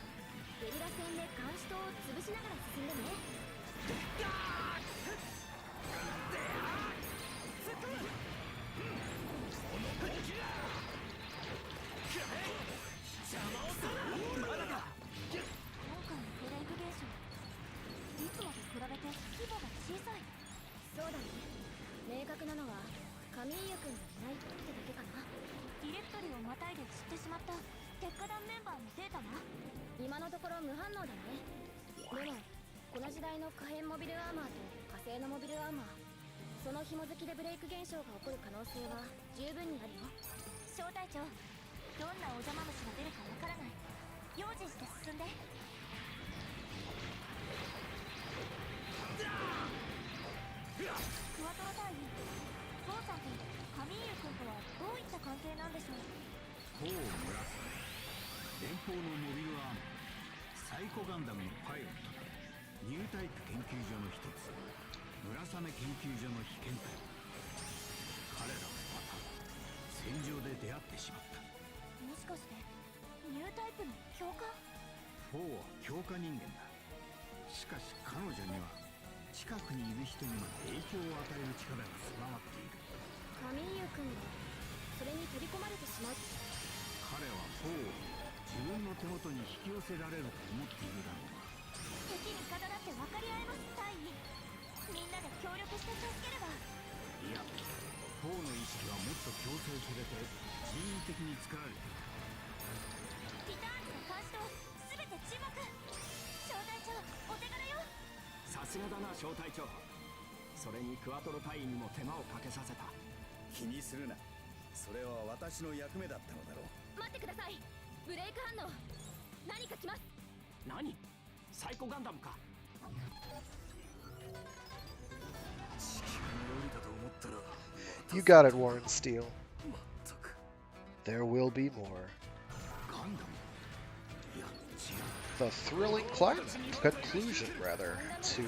ゲリラ戦で監視塔を潰しながら進んでね。邪魔をするな。まだか。今回のブレイク現象、いつもと比べて規模が小さい。そうだね。明確なのはカミーユ君がいないってだけかな。ディレクトリをまたいで散ってしまった鉄火団メンバーのデータは今のところ無反応だね。でもこの時代の可変モビルアーマーと火星のモビルアーマー、その紐付きでブレイク現象が起こる可能性は十分にあるよ。小隊長、どんなお邪魔虫が出るかわからない。用心して進んで。クワトロ隊員、ゾウさんとカミーユ君とはどういった関係なんでしょう。ポー・ムラサメ、連邦のモビルアーマー、サイコガンダムのパイロットだ。ニュータイプ研究所の一つ、村雨研究所の被験体。彼らはまた戦場で出会ってしまった。もしかしてニュータイプの強化。ポーは強化人間だ。しかし彼女には近くにいる人にも影響を与える力が備わっている。カミーユ君はそれに取り込まれてしまう。彼はフォーを自分の手元に引き寄せられると思っているだろうが。敵味方だって分かり合えます。大尉、みんなで協力して助ければ。いや、フォーの意識はもっと強制されて人為的に作られている。リターンズの監視と全て沈黙。小隊長、お手柄よ。さすがだな小隊長。それにクワトロ隊員にも手間をかけさせた。気にするな。それは私の役目だったのだろう。待ってください。ブレイク反応。何か来ます。何？サイコガンダムか。地球に降りたと思ったら You got it, Warren Steele. まったく There will be more. ガンダム。いや違う。 The thrilling conclusion, rather, to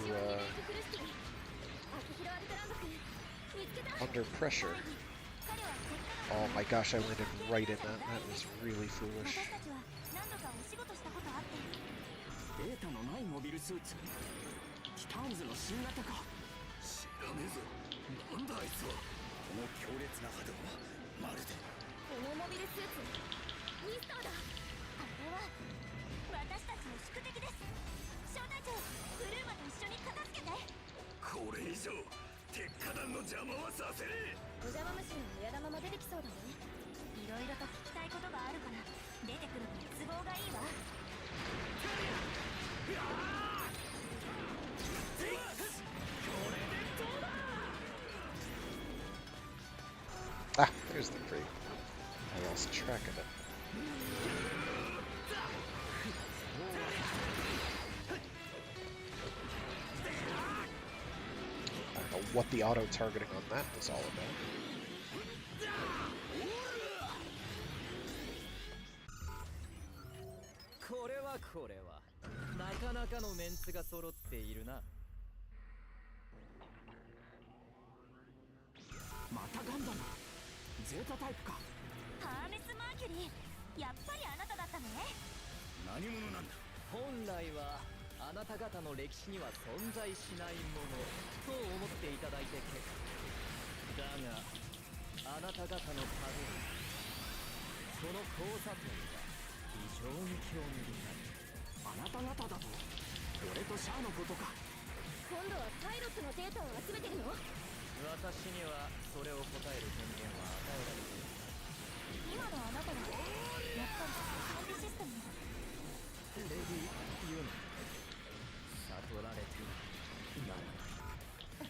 Under Pressure. Oh my gosh, I landed right in that. That was really foolish. 私たちは何度かお仕事したことあって。データのないモビルスーツ。ティターンズの新型か。知らねえぞ。なんだあいつは。この強烈な波動はまるで。このモビルスーツミスターだ。あれは私たちの宿敵です。小隊長、ブルーマと一緒に片付けて。これ以上鉄火弾の邪魔はさせねえ。お邪魔虫の親玉も出てきそうだね。いろいろと聞きたいことがあるから出てくるのに都合がいいわ。 Ah, there's the crate. I lost track of it. I don't know what the auto-targeting on that was all about. これはこれはなかなかのメンツが揃っているな。またガンダム。ゼータタイプか。ハーメス・マーキュリー、やっぱりあなただったのね。何者なんだ。本来はあなた方の歴史には存在しないものと思っていただいて結構だが、あなた方のためにその交差点は非常に興味深い。あなた方だと俺とシャアのことか。今度はパイロットのデータを集めてるの？私にはそれを答える権限は与えられている。今のあなたはやっぱり管理システムの。レディ・ユノ悟られてならない。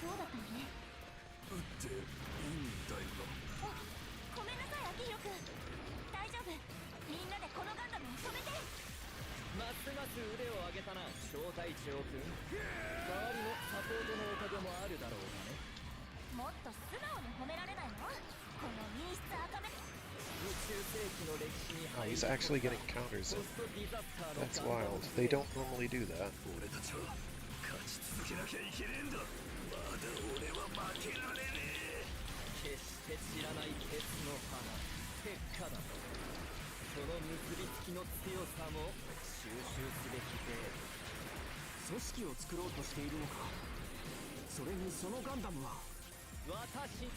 そうだったのね。撃っていいんだよな。ごめんなさい、アキヒロ君。大丈夫。みんなでこのガンダムを止めて。ますます腕を上げたな、小隊長君。周りのサポートのおかげもあるだろうがね。もっと素直に褒められないの？この民質赤目。宇宙世紀の歴史に Oh, he's actually getting counters in. That's wild. They don't normally do that. 俺たちは勝ち続けなきゃいけねえんだ。まだ俺は負けられねえ。決して知らない鉄の花、鉄火だ。その結びつきの強さも収集すべきで。組織を作ろうとしているのか。それにそのガンダムは私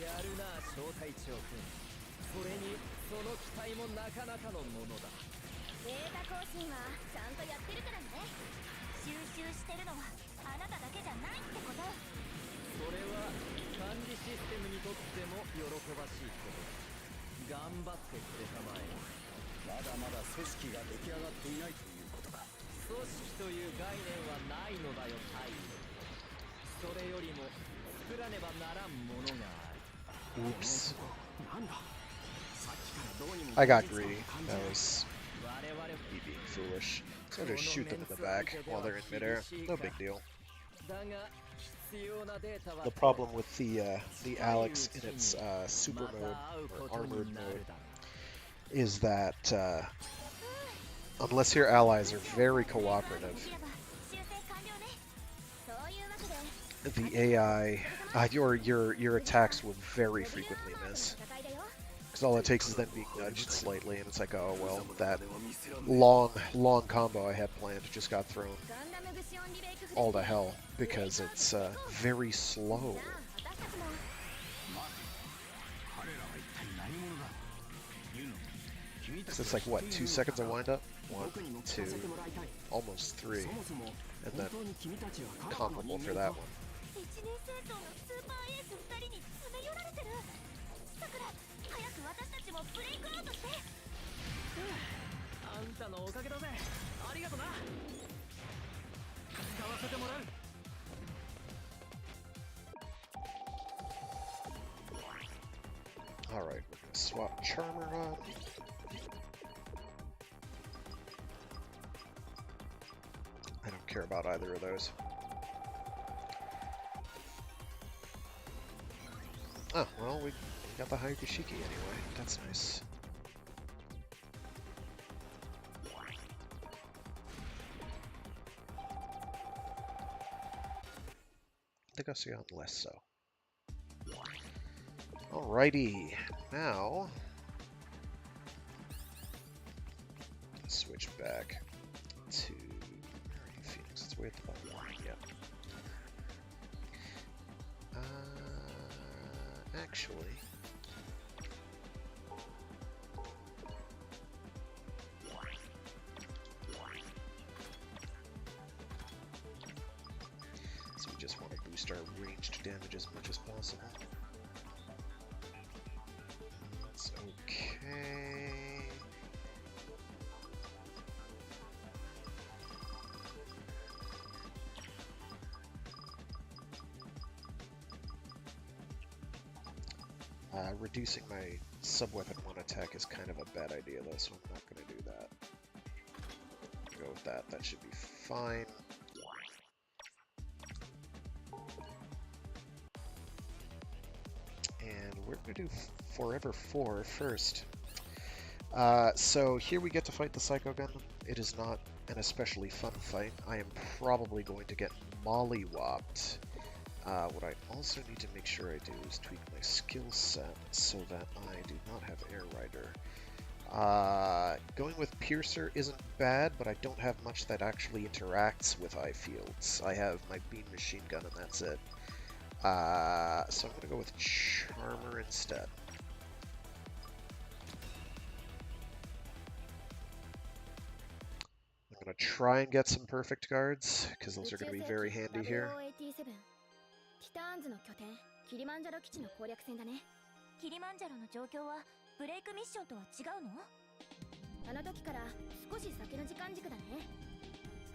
やるな、小隊長君。それにその機体もなかなかのものだ。データ更新はちゃんとやってるからね。収集してるのはあなただけじゃないってこと。それは管理システムにとっても喜ばしいことだ。頑張ってくれたまえ。まだまだ組織が出来上がっていないということか。組織という概念はないのだよ、大尉。それよりも作らねばならんものがある。Oops. なんだ。さっきからどうにも I got 現実 greedy. 感じ That ない。 was 我々 me being foolish. So just shoot them in the back while they're in midair. No big deal. だが必要なデータは The problem with the Alex in its super mode or armored mode is that unless your allies are very cooperative, 修正完了ね。そういうわけで the AI your attacks will very frequently miss. 戦いだよ。Because all it takes is then being nudged slightly, and it's like, oh well, that long combo I had planned just got thrown all to hell because it's very slow. So it's like what, 2 seconds of wind up? 1, 2, almost 3, and then comparable for that one. あんたのおかげだぜ。ありがとな。使わせてもらう。Alright, we're gonna swap Charmer on. I don't care about either of those. Oh, well, we got the Hayashiki anyway. That's nice. The Gusion less so. Alrighty, now let's switch back to Phoenix. It's way at the bottom. Yep. Actually, so we just want to boost our ranged damage as much as possible. That's okay. Reducing my sub-weapon 1 attack is kind of a bad idea though, so I'm not going to do that. Go with that, that should be fine. And we're going to do Forever 4 first. So here we get to fight the Psycho Gundam. It is not an especially fun fight. I am probably going to get mollywopped. What I also need to make sure I do is tweak my skill set so that I do not have Air Rider. Going with Piercer isn't bad, but I don't have much that actually interacts with eye fields. I have my beam machine gun and that's it. So I'm going to go with Charmer instead. I'm going to try and get some perfect guards, because those are going to be very handy here. ティターンズの拠点キリマンジャロ基地の攻略戦だね。キリマンジャロの状況はブレイクミッションとは違うの？あの時から少し先の時間軸だね。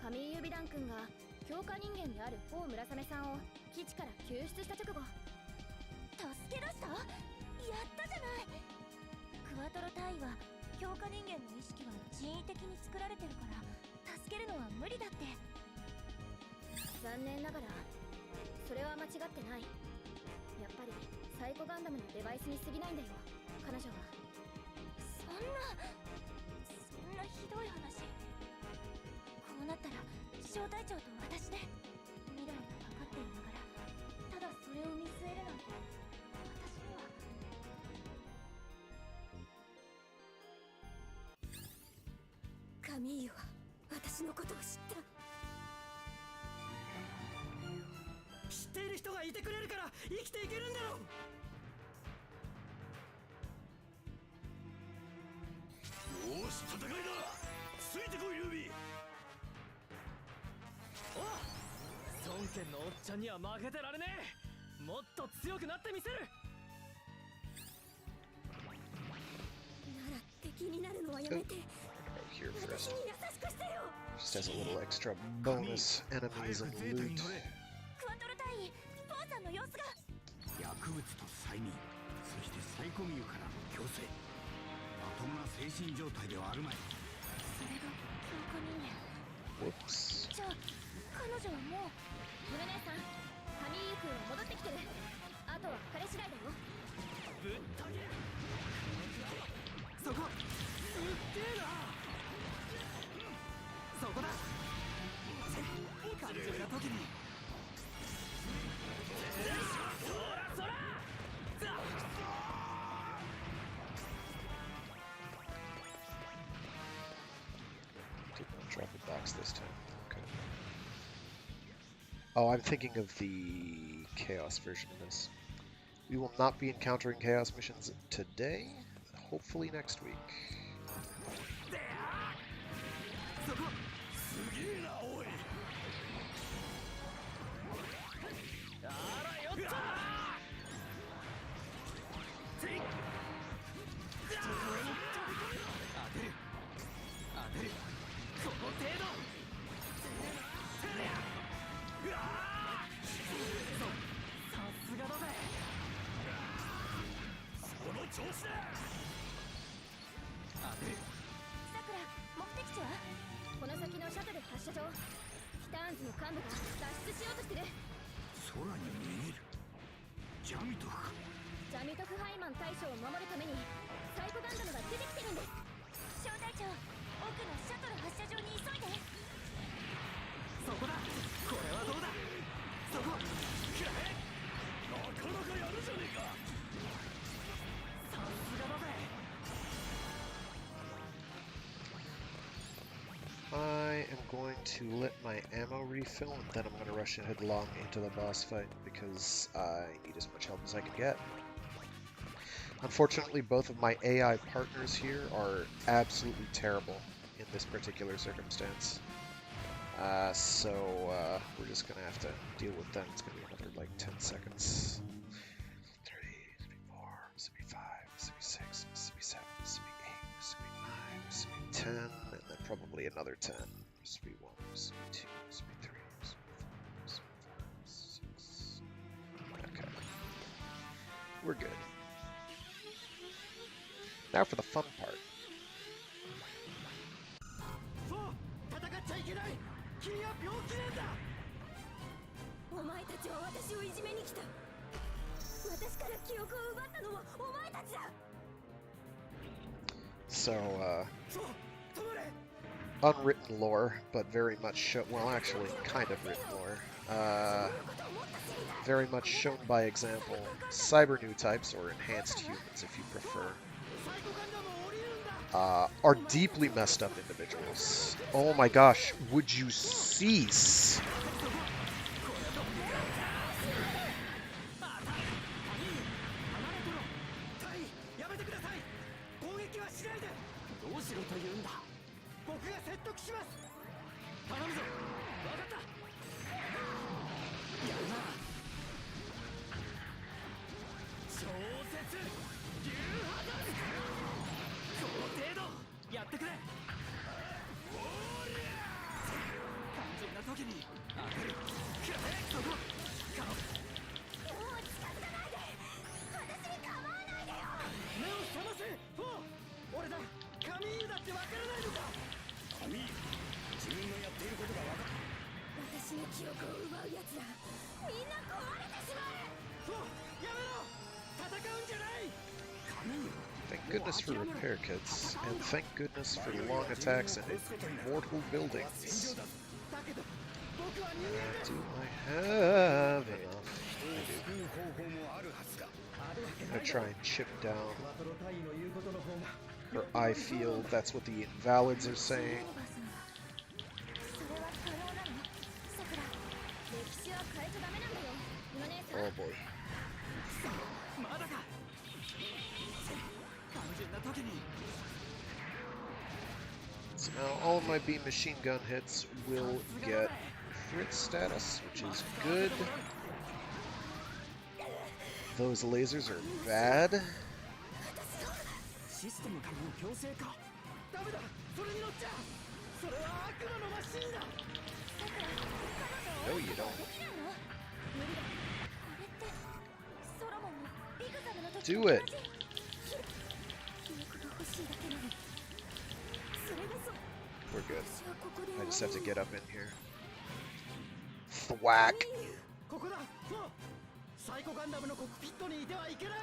神井指弾君が強化人間である王村雨さんを基地から救出した直後、助け出した？やったじゃない。クワトロ大尉は強化人間の意識は人為的に作られてるから助けるのは無理だって。残念ながらそれは間違ってない。やっぱりサイコガンダムのデバイスに過ぎないんだよ、彼女は。そんなひどい話。こうなったら小隊長と私で未来が分かっていながらただそれを見据えるなんて私には。カミーユは私のことを知った。知っている人がいてくれるから生きていけるんだろう。よし、戦いだ。ついてこい、ルビー。おう、孫権のおっちゃんには負けてられねえ。もっと強くなってみせる。なら敵になるのはやめて。Here 私 first. に優しくしてよ。 Just as a little extra bonus enemies and loot. クワトロ大尉、ポーさんの様子が。薬物と催眠、そしてサイコミューからの強制。まともな精神状態ではあるまい。それが強化人間。 Whoops. じゃあ彼女はもう。ムル姉さん、カミーユ君は戻ってきてる。あとは彼次第だよ。ぶった切れ。そこすっげえな。そこだ。肝心な時に。そらそら。Drop a box this time. Okay. Oh, I'm thinking of the Chaos version of this. We will not be encountering Chaos missions today. Hopefully next week. I am going to let my ammo refill, and then I'm going to rush headlong into the boss fight because I need as much help as I can get. Unfortunately, both of my AI partners here are absolutely terrible in this particular circumstance. So we're just going to have to deal with them. It's going to be another like 10 seconds. 3, this will be 4, this will be 5, this will be 6, this will be 7, this will be 8, this will be 9, this will be 10, and then probably another 10. This will be 1, this will be 2, this will be 3, this will be 4, this will be 5, 6. Okay. We're good. Now for the fun part. So, unwritten lore, but very much well, actually, kind of written lore. Very much shown by example. Cyber new types, or enhanced humans if you prefer, are deeply messed up individuals. Oh my gosh, would you cease? Thank goodness for repair kits, and thank goodness for long attacks and immortal buildings. Do I have enough? I do. I'm gonna try and chip down, or I feel that's what the invalids are saying. Oh boy. So now all of my beam machine gun hits will get crit status, which is good. Those lasers are bad. No, you don't. Do it! We're good. I just have to get up in here. Thwack!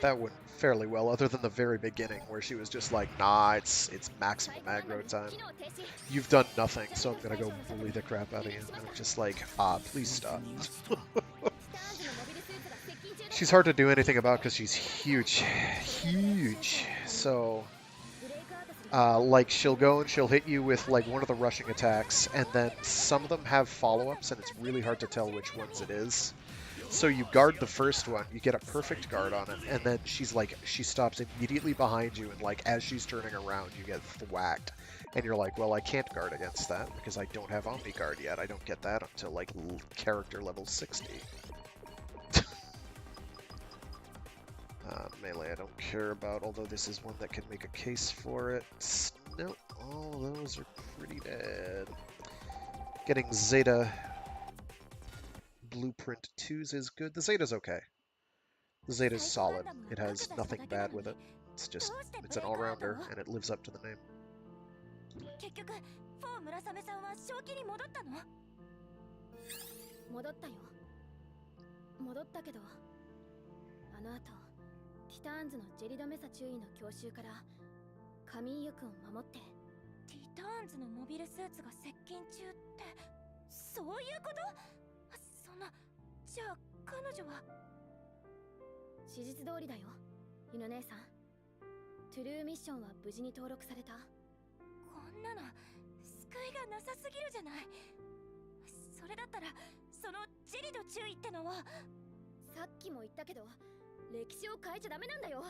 That went fairly well, other than the very beginning, where she was just like, nah, it's maximum aggro time. You've done nothing, so I'm gonna go bully the crap out of you. And I'm just like, please stop. She's hard to do anything about because she's huge. Huge. So, Like, she'll go and she'll hit you with, like, one of the rushing attacks, and then some of them have follow-ups, and it's really hard to tell which ones it is. So you guard the first one, you get a perfect guard on it, and then she stops immediately behind you, and, like, as she's turning around, you get whacked. And you're like, well, I can't guard against that, because I don't have Omni Guard yet. I don't get that until, like, character level 60. Melee I don't care about, although this is one that can make a case for it. No, all those are pretty bad. Getting Zeta Blueprint 2s is good. The Zeta's okay. The Zeta's solid. It has nothing bad with it. It's just, it's an all-rounder, and it lives up to the name. 結局4村雨さんは正気に戻ったの？戻ったよ。戻ったけど、あの後ティターンズのジェリドメサ中尉の教習からカミーユ君を守って。ティターンズのモビルスーツが接近中ってそういうこと？そんな、じゃあ彼女は史実通りだよ、ユノ姉さん。トゥルーミッションは無事に登録された。こんなの救いがなさすぎるじゃない。それだったらそのジェリド注意ってのは。さっきも言ったけど歴史を変えちゃダメなんだよ。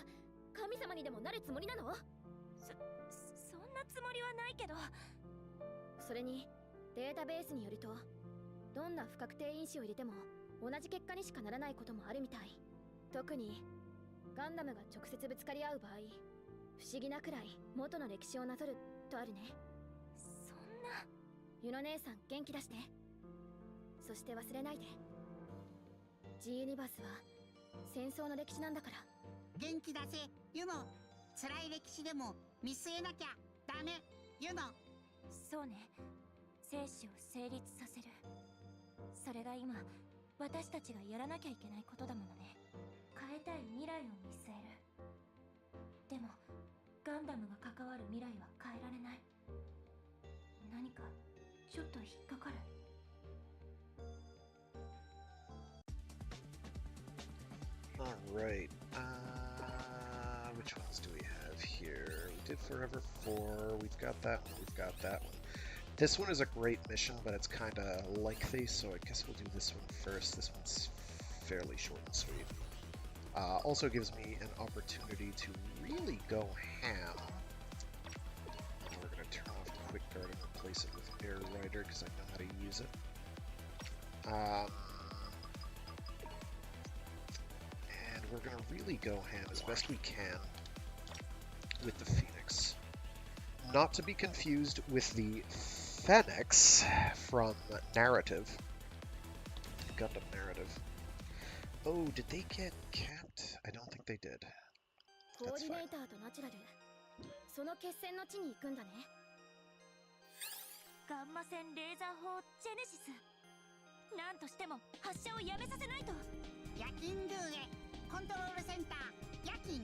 神様にでもなるつもりなの？そんなつもりはないけど。それにデータベースによるとどんな不確定因子を入れても同じ結果にしかならないこともあるみたい。特にガンダムが直接ぶつかり合う場合、不思議なくらい元の歴史をなぞるとあるね。そんな。ユノ姉さん元気出して。そして忘れないで、 G ユニバースは戦争の歴史なんだから。元気出せユノ。辛い歴史でも見据えなきゃダメユノ。そうね、生死を成立させる。それが今私たちがやらなきゃいけないことだものね。変えたい未来を見据える。でもガンダムが関わる未来は変えられない。何かちょっと引っかかる。Alright, which ones do we have here? We did Forever 4, we've got that one, we've got that one. This one is a great mission, but it's kinda lengthy, so I guess we'll do this one first. This one's fairly short and sweet. Also gives me an opportunity to really go ham. We're gonna turn off the Quick Guard and replace it with Air Rider, because I know how to use it. We're gonna really go ham as best we can with the Phoenix. Not to be confused with the Phoenix from Narrative. Gundam Narrative. Oh, did they get capped? I don't think they did. That's fine. その決戦の地に行くんだね。ガンマ線レーザー砲ジェネシス。なんとしても発射をやめさせないと。夜勤ルーエコントロールセンター夜勤。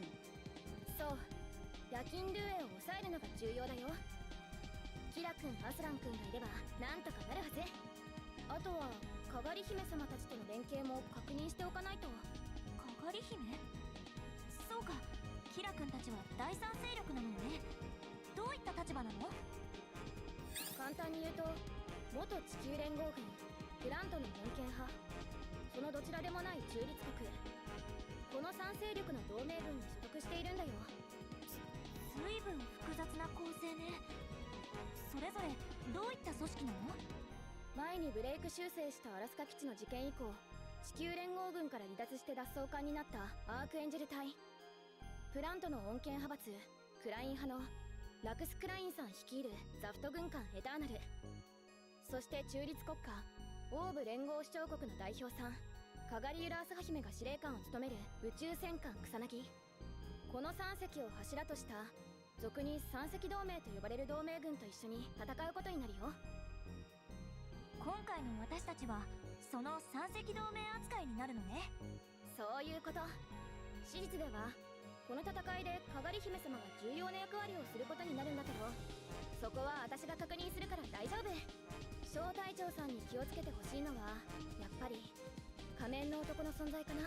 そう、夜勤ルーエを抑えるのが重要だよ。キラ君、アスラン君がいればなんとかなるはず。あとはかがり姫様たちとの連携も確認しておかないと。かがり姫？そうか、キラ君たちは第三勢力なのね。どういった立場なの？簡単に言うと元地球連合軍グラントの穏健派、そのどちらでもない中立国、この3勢力の同盟軍に所属しているんだよ。随分複雑な構成ね。それぞれどういった組織なの？前にブレイク修正したアラスカ基地の事件以降、地球連合軍から離脱して脱走艦になったアークエンジェル隊、プラントの穏健派閥クライン派のラクス・クラインさん率いるザフト軍艦エターナル、そして中立国家オーブ連合首長国の代表さんカガリユラースハ姫が司令官を務める宇宙戦艦草薙。この3隻を柱とした俗に三隻同盟と呼ばれる同盟軍と一緒に戦うことになるよ。今回の私たちはその三隻同盟扱いになるのね。そういうこと。史実ではこの戦いでかがり姫様が重要な役割をすることになるんだけど、そこは私が確認するから大丈夫。小隊長さんに気をつけてほしいのはやっぱり仮面の男の存在かな。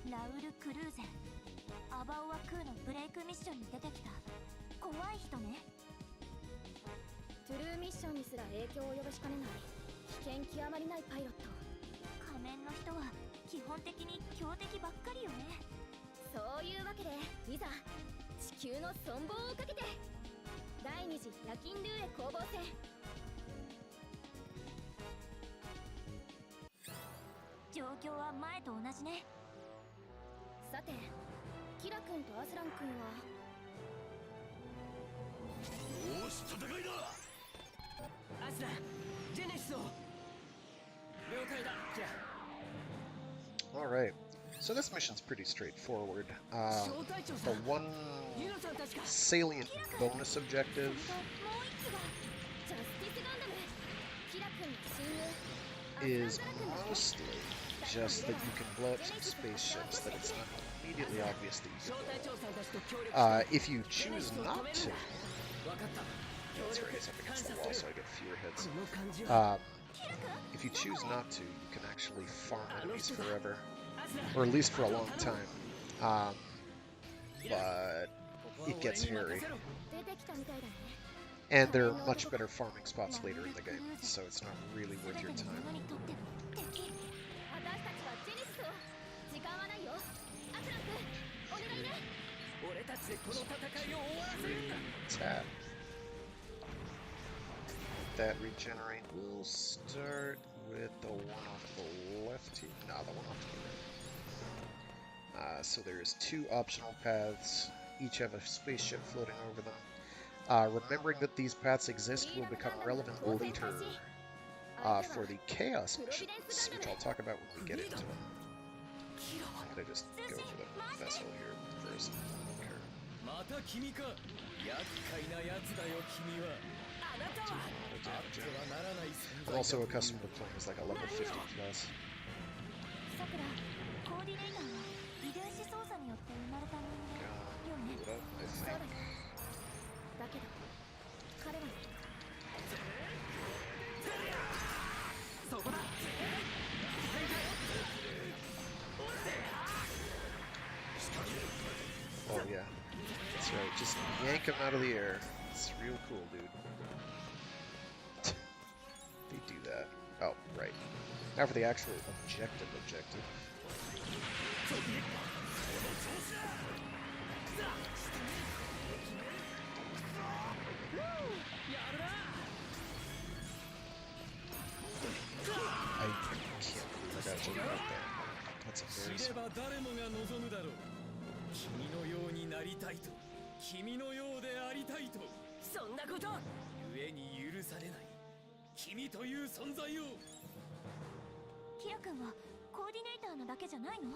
ラウル・クルーゼ。アバオワクーのブレイクミッションに出てきた怖い人ね。トゥルーミッションにすら影響を及ぼしかねない危険極まりないパイロット。仮面の人は基本的に強敵ばっかりよね。そういうわけでいざ地球の存亡をかけて第二次夜勤ルーエ攻防戦。状況は前と同じね。さてキラ君とアスラン君は。よし戦いだ。アスラジェネシスを。了解だキラ。 Alright, so this mission's pretty straightforward. The one salient bonus objective もう一つがジャスティスガンダム。キラ君の親友 is mostly just that you can blow up some spaceships, that it's not immediately obvious that you can blow up. If you choose not to, that's right, it's up against the wall, so I get fewer hits. If you choose not to, you can actually farm enemies forever, or at least for a long time. But it gets hairy. 出てきたみたいだね。 And there are much better farming spots later in the game, so it's not really worth your time. 私たちはジェネシスを。時間はないよ。アスラン君お願いね。俺たちでこの戦いを終わらせるんだ。 Tap. That regenerate. We'll start with the one off the left here. No, the one off to the right. So there's two optional paths. Each have a spaceship floating over them. Remembering that these paths exist will become relevant later for the Chaos missions, which I'll talk about when we get into them. I'm gonna just go for the vessel here first. Okay. また君か。厄介なやつだよ君は。あなたは。 I'm also accustomed to playing as like a level 50 plus. さくら、コーディネーターは遺伝子操作によって生まれた人間よね。 Boot up, I そうだ think. ね。だけど彼はね。そこだ。 Oh yeah, that's right. Just yank him out of the air. It's real cool, dude. They do that. Oh, right. Now for the actual objective. I can't believe I got to like that. That's embarrassing. 知れば誰もが望むだろう。君のようになりたいと、君のようでありたいと。そんなこと故に許されない。君という存在を。キラ君はコーディネーターなだけじゃないの？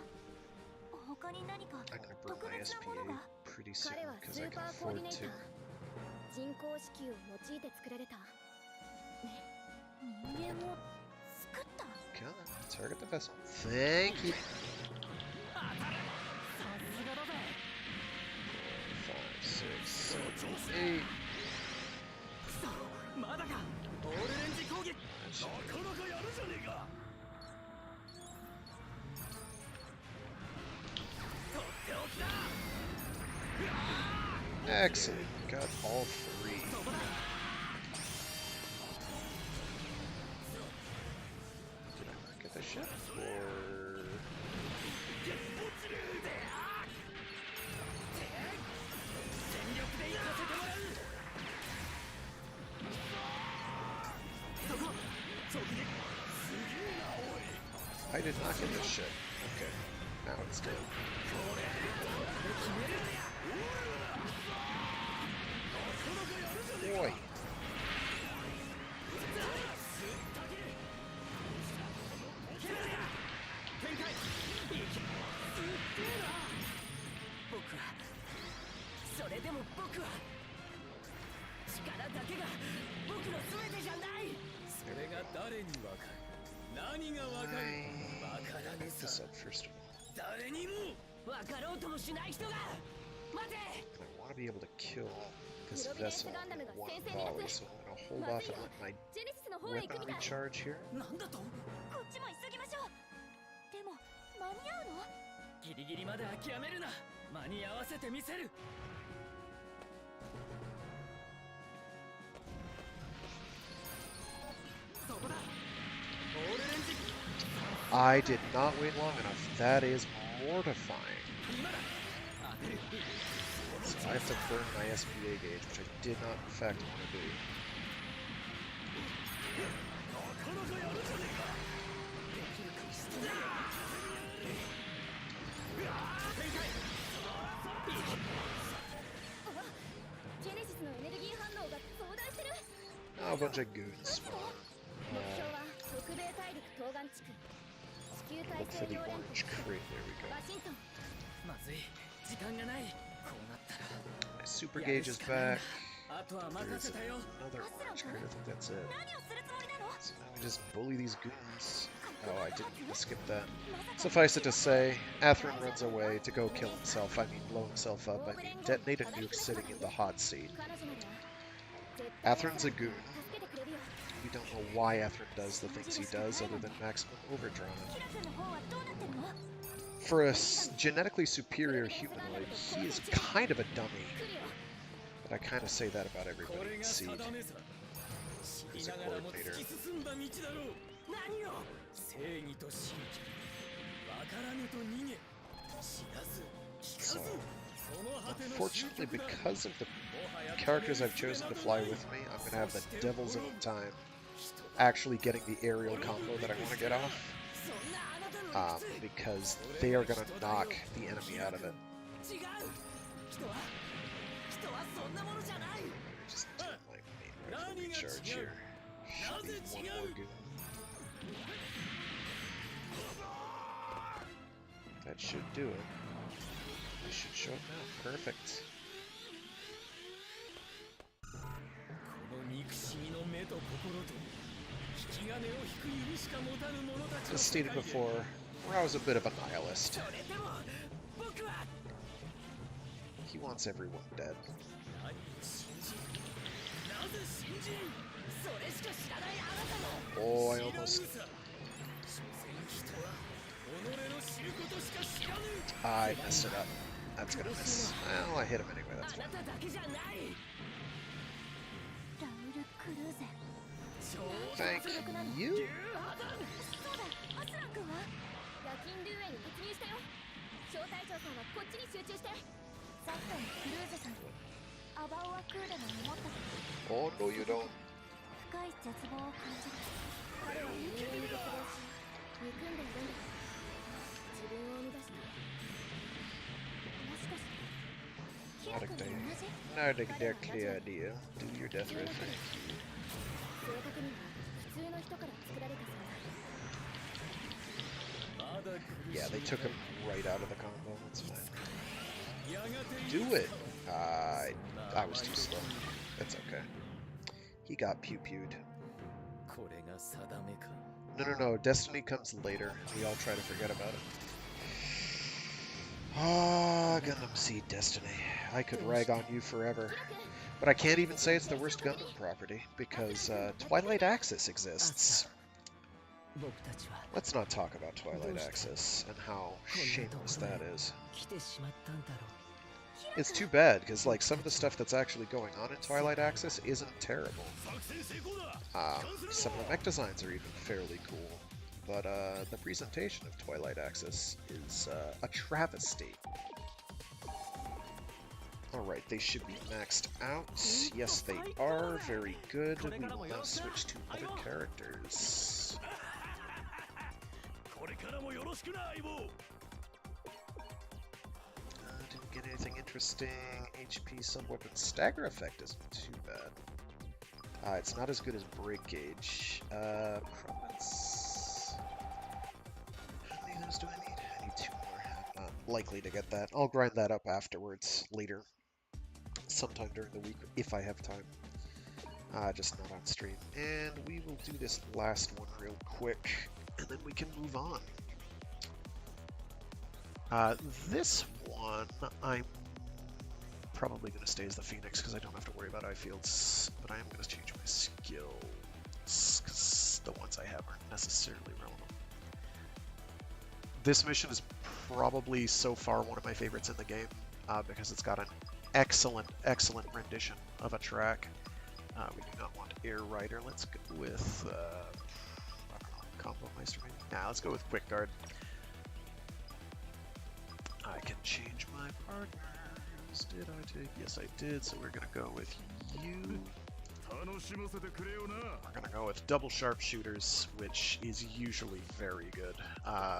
他に何か I'm gonna 特 burn my 別なもの SPA が？ pretty soon 彼は because ス I ー can パーコー afford ディネータ to. ー。人工子宮を用いて作られた。人間を作った？ Come on, target the vessel. Thank you. さすがだぜ。 5, 6, 7, 8. まだか。オールレンジ攻撃。なかなかやるじゃねえか。とっておきだ。 Excellent. Got all three. そこだ。 Did I not get the ship? Or... 全力でやらせてもらう。そこ。直撃。すげえなおい。 I did not get this ship. Okay. Now it's dead. Boy. 展開。僕はそれでも僕は力だけが僕の全てじゃない。それが誰にわかる。何がわかる。 I わからね picked さ。 this up first of all. 誰にもわかろうともしない人が。待て。 I want to be able to kill this vessel in one volley, so I'm going to hold off and let my ジェネシスの方へ行く weapon みたい。 recharge here. なんだと。こっちも急ぎましょう。でも間に合うの？ギリギリまで諦めるな。間に合わせてみせる。そこだ。オールレンジ。 I did not wait long enough. That is mortifying. 今だ。当てる。 So I have to burn my SBA gauge, which I did not in fact want to do. なかなかやるじゃねえか。できるかもしれない。展開。ジェネシスのエネルギー反応が増大してる。 Oh, a bunch of goons. 目標は北米大陸東岸地区。地球体 Look for 制 the 両連 orange 邦 crate. There we go. ワシントン。まずい。時間がない。こうなったら。 My super gauge is back. あとは任 There's せたよ。 another orange crate. I think that's it. 何をするつもりなの？ So now we just bully these goons. Oh, I didn't skip that. Suffice it to say, Atherin runs away to go kill himself. I mean, blow himself up. I mean, detonate a nuke sitting in the hot seat. 彼女なら Atherin's a goon. 助けてくれるよ。 We don't know why Atherin does the things he does other than maximum overdrive. キラ君の方はどうなってるの？ For a genetically superior humanoid, he is kind of a dummy. 来るよ。 But I kind of say that about こ everybody れ in が Seed. 定めさ。知り He's a ながらも coordinator. 突き進んだ道だろう。何を？正義と真偽。わからぬと逃げ。知らず聞かず。 So, その果ての unfortunately, 終局だ。 because of the characters I've chosen to fly with me, I'm going to have the devil's own time actually getting the aerial combo that I want to get off. Because they are going to knock the enemy out of it. 違う。人はそんなものじゃない。 Just do my main rifle recharge here. Should be one more goon. That should do it. This should show up now. Perfect. この憎しみの目と心と引き金を引く指しか持たぬ者たちの As 世界 stated で before, I was a bit of a nihilist. それでも僕は He wants everyone dead. 何を信じなぜ信じんそれしか知らないあなたも Oh, I 知らぬ almost... さ所詮人は己の知ることしか知らぬ I messed it up. That's gonna miss. Well, I hit him anyway, あ that's な fine. ただけじゃないラウル・クルーゼ。 Thank 竜 you? 破山 そうだ、アスラン君は夜勤ルーエに突入したよ。小隊長さんはこっちに集中して。さっきのクルーゼさん、アバオアクーレも思ったけど Oh, no, you don't. 深い絶望を感じる。彼は人間に絶望し、憎んでいるんだ。自分を生み出した。もしかしてキラ Not a 君と同 day. じ？ Not a clear idea. Do your death ray thing. 正確には普通の人から作られたそうだ。まだ苦し Yeah, み they took him right out of the combo. That's fine. やがて Do it! I was too slow. That's okay. He got pew-pewed. これが定めか No. Destiny comes later. We all try to forget about it. Ah, Gundam Seed Destiny. I could rag on you forever. But I can't even say it's the worst Gundam property, because Twilight Axis exists. 僕たちは Let's not talk about Twilight Axis and how shameless that is. 来てしまったんだろう。 It's too bad, because like some of the stuff that's actually going on in Twilight Axis isn't terrible. 作戦成功だ Some of the mech designs are even fairly cool, but the presentation of Twilight Axis is a travesty. Alright, they should be maxed out. Yes, they are. Very good. We will now switch to other characters. これからもよろしくな相棒 Didn't get anything interesting. HP sub-weapon stagger effect isn't too bad. It's not as good as break gauge. Prominence. How many of those do I need? I need 2 more. I'm not likely to get that. I'll grind that up afterwards, later. Sometime during the week, if I have time. Just not on stream. And we will do this last one real quick, and then we can move on. This one, I'm probably going to stay as the Phoenix because I don't have to worry about eye fields, but I am going to change my skills because the ones I have aren't necessarily relevant. This mission is probably so far one of my favorites in the game because it's got an excellent rendition of a track. We do not want Air Rider. Let's go with I don't know, Combo Meister maybe? Nah, let's go with Quick Guard. I can change my partners. Did I take? Yes, I did. So we're gonna go with you. We're gonna go with double sharpshooters, which is usually very good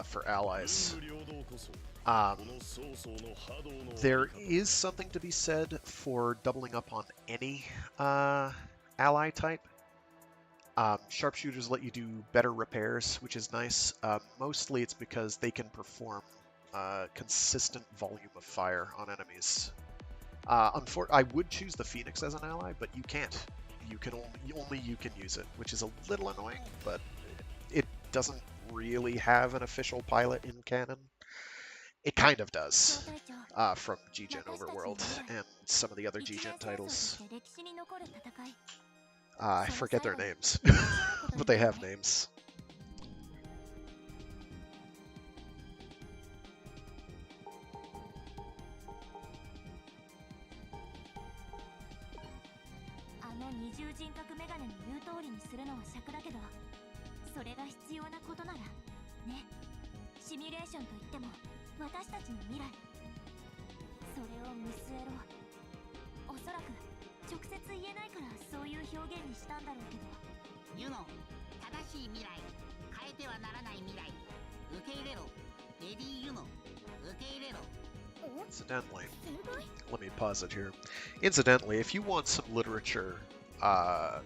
for allies. There is something to be said for doubling up on any ally type. Sharpshooters let you do better repairs, which is nice. Mostly it's because they can perform consistent volume of fire on enemies. I would choose the Phoenix as an ally, but you can't. You can only you can use it, which is a little annoying, but it doesn't really have an official pilot in canon. It kind of does, from G-Gen Overworld and some of the other G-Gen titles. I forget their names, but they have names. Incidentally, let me pause it here. Incidentally, if you want some literature,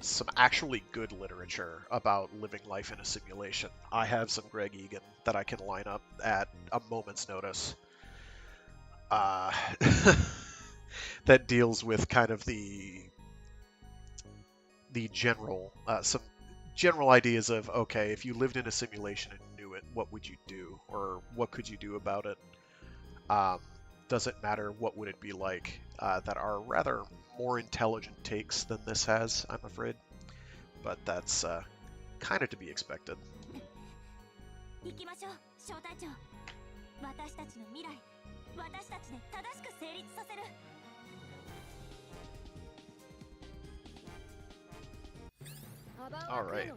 some actually good literature about living life in a simulation, I have some Greg Egan that I can line up at a moment's notice. That deals with kind of the general, some general ideas of, okay, if you lived in a simulation and knew it, what would you do? Or what could you do about it? Does it matter? What would it be like? That are rather more intelligent takes than this has, I'm afraid. But that's kind of to be expected. All right.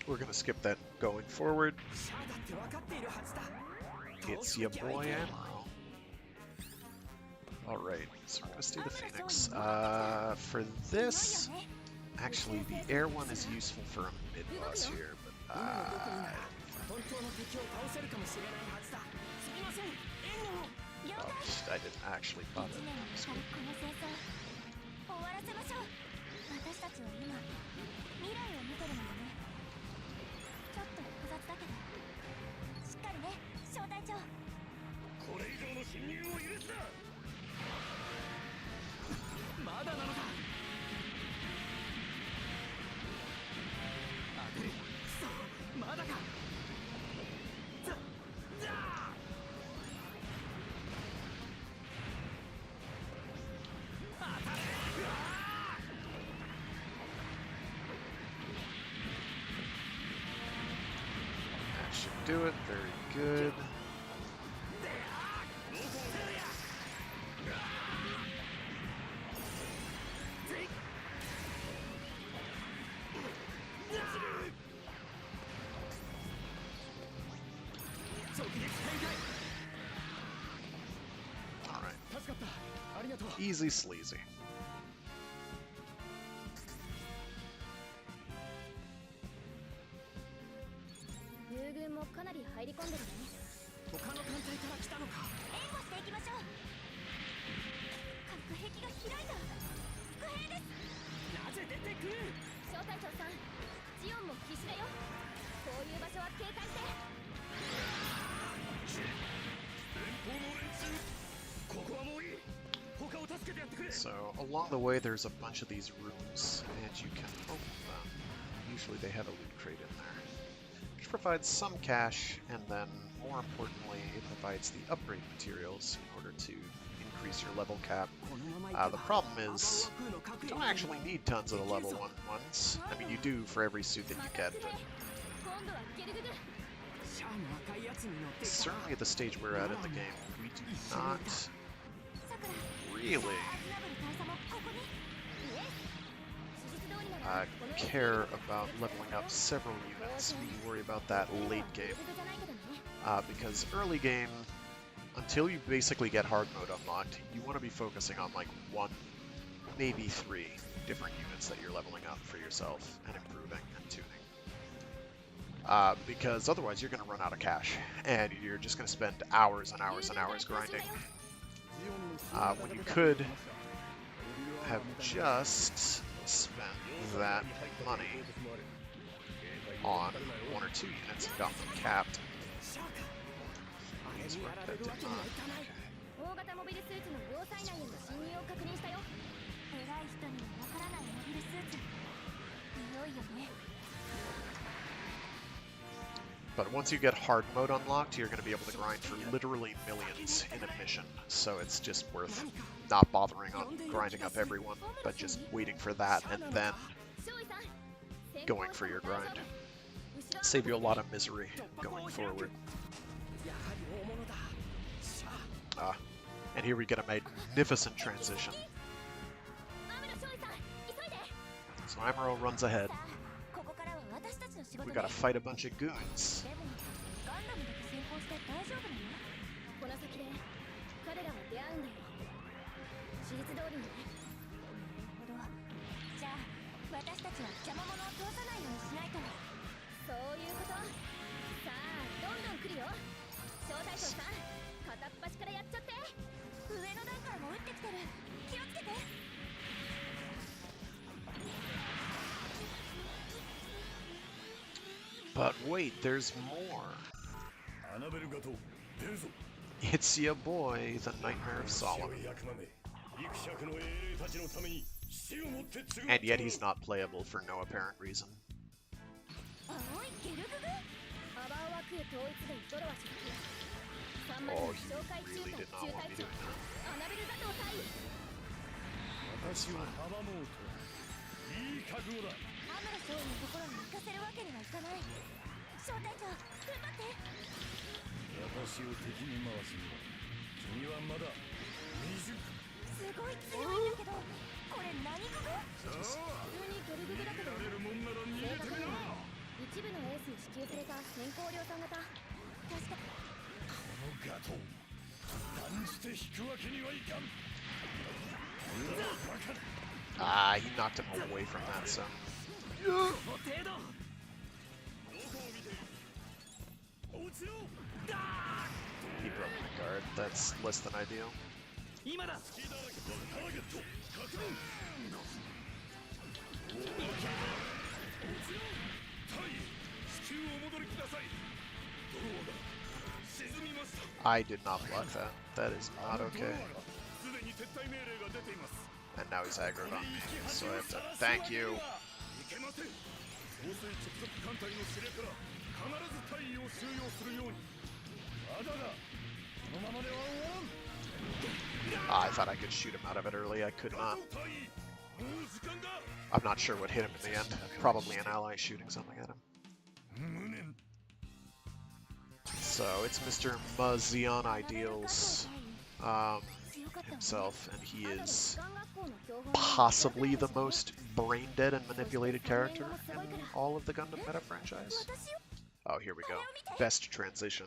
We're gonna skip that going forward. It's your boy Amro. Alright, so we're gonna stay the Phoenix. For this, actually the air one is useful for a mid-boss here, but I didn't actually bother. Do it, very good. All right. Easy sleazy. So along the way there's a bunch of these rooms and you can open them. You usually they have a loot crate in there, which provides some cash, and then, more importantly, it provides the upgrade materials in order to increase your level cap. The problem is, you don't actually need tons of the level 1 ones. I mean, you do for every suit that you get, but certainly at the stage we're at in the game, we do not really care about leveling up several units. We worry about that late game. Because early game, until you basically get hard mode unlocked, you want to be focusing on like 1, maybe 3 different units that you're leveling up for yourself and improving and tuning. Because otherwise you're going to run out of cash, and you're just going to spend hours and hours and hours grinding. When you could have just spent that money on 1 or 2 units and got them capped. These work, that did not. But once you get hard mode unlocked, you're going to be able to grind for literally millions in a mission. So it's just worth not bothering on grinding up everyone, but just waiting for that and then going for your grind. Save you a lot of misery going forward. And here we get a magnificent transition. So Amuro runs ahead. We gotta fight a bunch of goons. But wait, there's more. It's your boy, the Nightmare of Solomon. And yet he's not playable for no apparent reason. Oh, he really did not want me doing that. That's fine. Ah, he knocked him away from that, so. He broke my guard. That's less than ideal. I did not block that. That is not okay. And now he's aggroed on me, so I have to thank you. I thought I could shoot him out of it early. I could not. I'm not sure what hit him in the end. Probably an ally shooting something at him. So it's Mr. Mazion Ideals himself, and he is possibly the most brain-dead and manipulated character in all of the Gundam meta franchise. Oh, here we go. Best transition.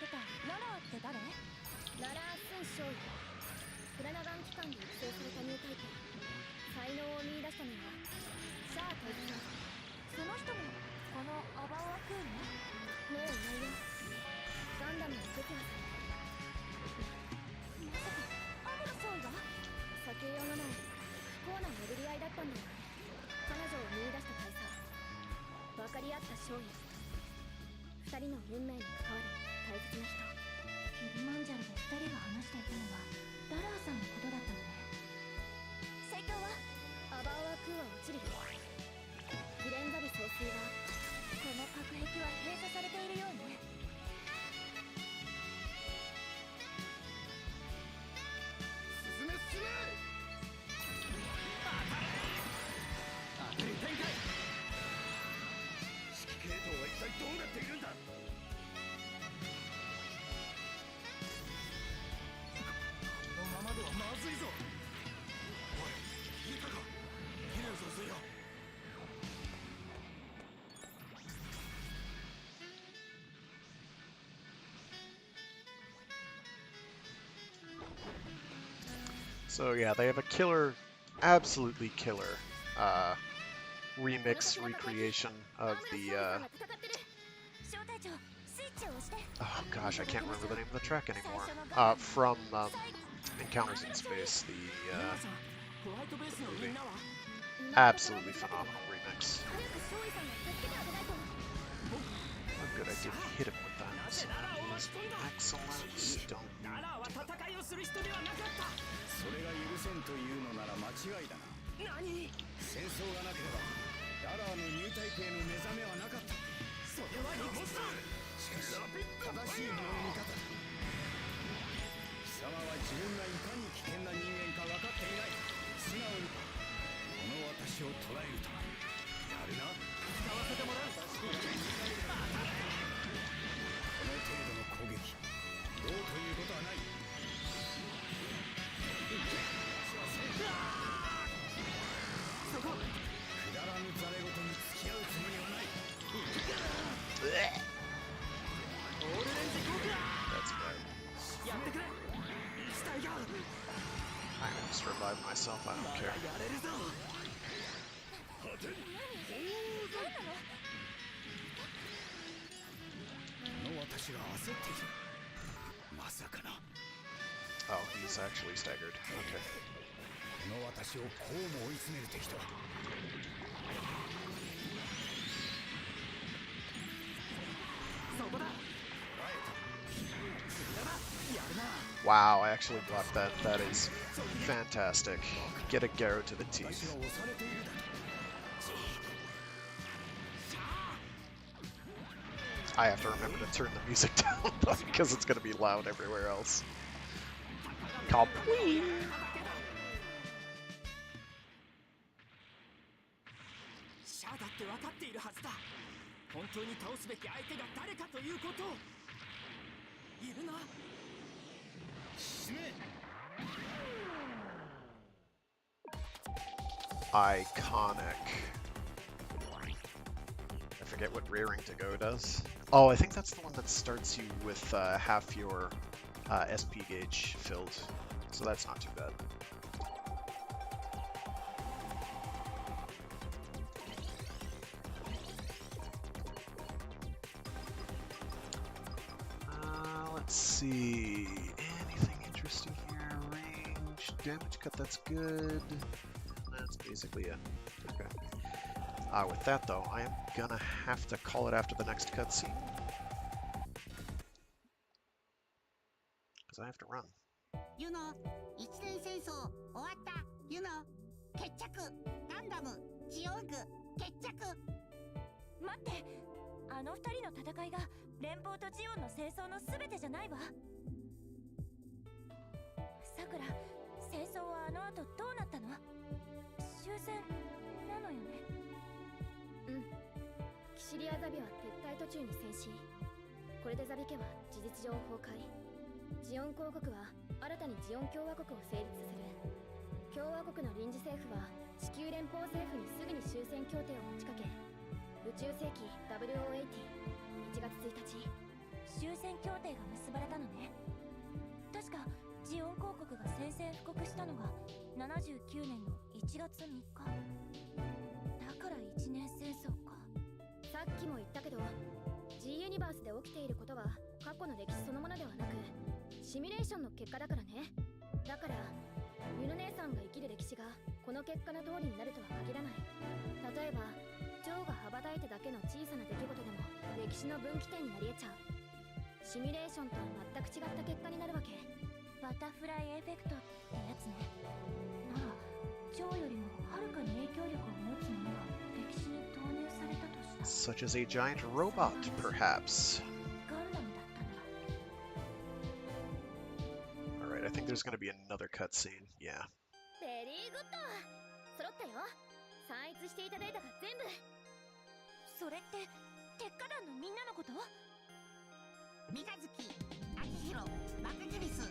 ってたララーって誰？ララー・スン少尉。フラナガン機関で育成されたニュータイプ。才能を見出したのはシャアと言ってます。その人もこのアバオアクール？もういないよ。ガンダムに撃破されまさかアムロ少尉が？た。避けようのない不幸な巡り合いだったんだよね。彼女を見出した大佐、分かり合った少尉、二人の運命に関わる大切な人。キリマンジャロで2人が話していたのはダラーさんのことだったのね。最強はアバオアクーは落ちるよ。ギレンザビ総帥はこの隔壁は閉鎖されているようね。進め進め。当たり展開。指揮系統は一体どうなっているんだ。このままではまずいぞ。おい、聞いたか？ギレン総帥よ。So yeah, they have a killer, absolutely killer remix recreation of the oh gosh, I can't remember the name of the track anymore. From Encounters in Space, the movie. Absolutely phenomenal remix. Oh good, I did hit him with that. So that is excellent. Don't do that. それが許せんというのなら間違いだな。何？戦争がなければララーのニュータイプへの目覚めはなかった。それは理屈だ。しかし正しい日の見方だ。貴様は自分がいかに危険な人間か分かっていない。素直にこの私を捕らえるとやるな。使わせてもらう。この程度の攻撃どうということはない。そこ。くだらぬざれ事に付き合うつもりはない。オールレンジ効果。 That's bad. やってくれ。死体が。 I can just revive myself, I don't care. やれるぞ。果てにこの私が焦っている。まさかな。 Oh, he's actually staggered. Okay. この私をこうも追い詰める敵とは。そこだ。 Wow, I actually blocked that. That is fantastic. Get a Garo to the teeth. I have to remember to turn the music down though, because it's going to be loud everywhere else. Complete. シャアだって分かっているはずだ。本当に倒すべき相手が誰かということを。言うな。 Iconic. I forget what rearing to go does. Oh, I think that's the one that starts you with half your SP gauge filled, so that's not too bad. Let's see. Anything interesting here? Range, damage cut, that's good. That's basically it. Okay. With that though, I am gonna have to call it after the next cutscene. Because I have to run. You know, 一年戦争終わった。You know, 決着。ガンダム、ジオング、決着。待って、あの2人の戦いが連邦とジオンの戦争の全てじゃないわ。さくら、戦争はあの後どうなったの？終戦なのよね。うん。キシリアザビは撤退途中に戦死。これでザビ家は事実上崩壊。ジオン公国は新たにジオン共和国を成立させる。共和国の臨時政府は地球連邦政府にすぐに終戦協定を持ちかけ、宇宙世紀 WO80 1月1日終戦協定が結ばれたのね。確かジオン公国が宣戦布告したのが79年の1月3日だから1年戦争か。さっきも言ったけど G ユニバースで起きていることは過去の歴史そのものではなくシミュレーションの結果だからね。だからユノ姉さんが生きる歴史がこの結果の通りになるとは限らない。例えば蝶が羽ばたいただけの小さな出来事でも歴史の分岐点になり得ちゃう。シミュレーションとは全く違った結果になるわけ。バタフライエフェクトってやつね。なら蝶よりもはるかに影響力を持つものが歴史に投入されたとしたら Such as a giant robot, perhaps. ガンダムだったなら Alright, I think there's gonna be another cutscene. Yeah. ベリーグッド揃ったよ。散逸していたデータが全部。それって鉄火団のみんなのこと？三日月、秋広、マクギリス。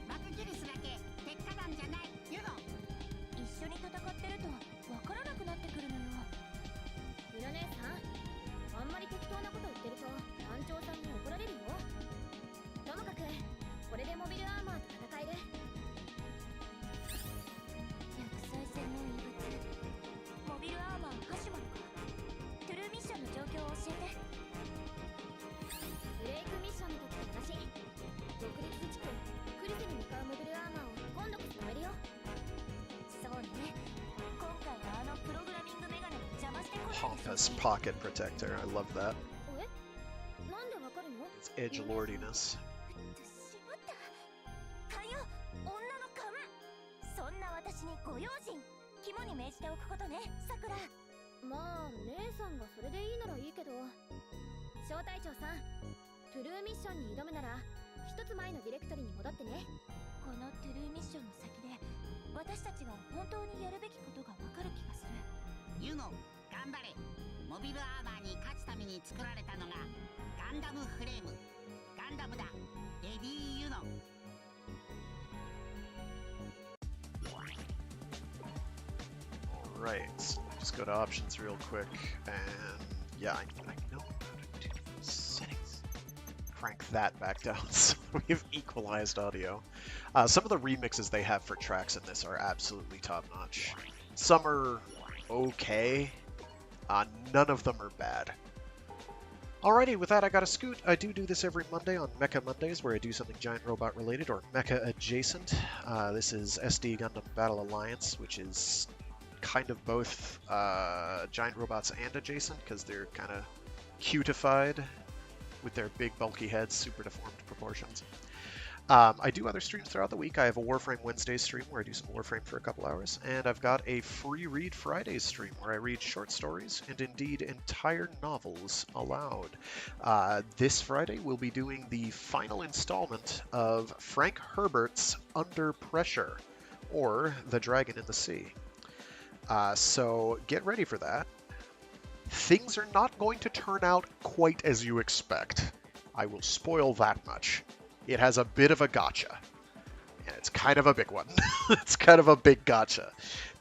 マクギリスだけ鉄火団じゃないユノ。一緒に戦ってるとわからなくなってくるのよ。ユノ姉さん、あんまり適当なこと言ってると団長さんに怒られるよ。ともかくこれでモビルアーマーと戦える。薬剤戦の異物モビルアーマーハシュマルか。トゥルーミッションの状況を教えて。ブレイクミッションの時と同じ独立自治区クリセに向かうモビルアーマーを今度こそ止めるよ。そうね。今回はあのプログラミングメガネが邪魔してこないで Pompous すよね。 pocket protector. I love that. え、なんでわかるの？ It's edgelordiness. しまった。かよ、女の勘。そんな私にご用心肝に銘じておくことね、さくら。まあ姉さんがそれでいいならいいけど。小隊長さん、トゥルーミッションに挑むなら一つ前のディレクトリに戻ってね。このトゥルーミッションの先で私たちが本当にやるべきことがわかる気がする。ユノ、頑張れ。モビルアーマーに勝つために作られたのがガンダムフレーム。ガンダムだ、レディーユノ。Alright, so just go to options real quick, and yeah, I know how to do settings. Crank that back down so we've equalized audio. Some of the remixes they have for tracks in this are absolutely top-notch. Some are okay, none of them are bad. Alrighty, with that I gotta scoot. I do this every Monday on Mecha Mondays, where I do something giant robot related or mecha adjacent. This is SD Gundam Battle Alliance, which is kind of both giant robots and adjacent, because they're kind of cutified with their big bulky heads, super deformed proportions. I do other streams throughout the week. I have a Warframe Wednesday stream where I do some Warframe for a couple hours, and I've got a Free Read Fridays stream where I read short stories and indeed entire novels aloud. This Friday we'll be doing the final installment of Frank Herbert's Under Pressure, or The Dragon in the Sea. So get ready for that. Things are not going to turn out quite as you expect. I will spoil that much. It has a bit of a gotcha. And it's kind of a big one. It's kind of a big gotcha.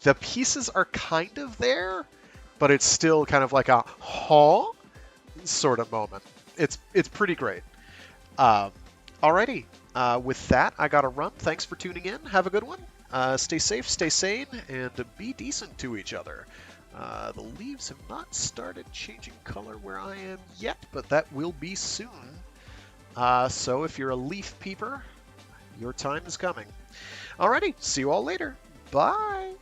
The pieces are kind of there, but it's still kind of like a huh sort of moment. It's pretty great. Alrighty. With that, I gotta run. Thanks for tuning in. Have a good one. Stay safe, stay sane, and be decent to each other. The leaves have not started changing color where I am yet, but that will be soon. So if you're a leaf peeper, your time is coming. Alrighty, see you all later. Bye!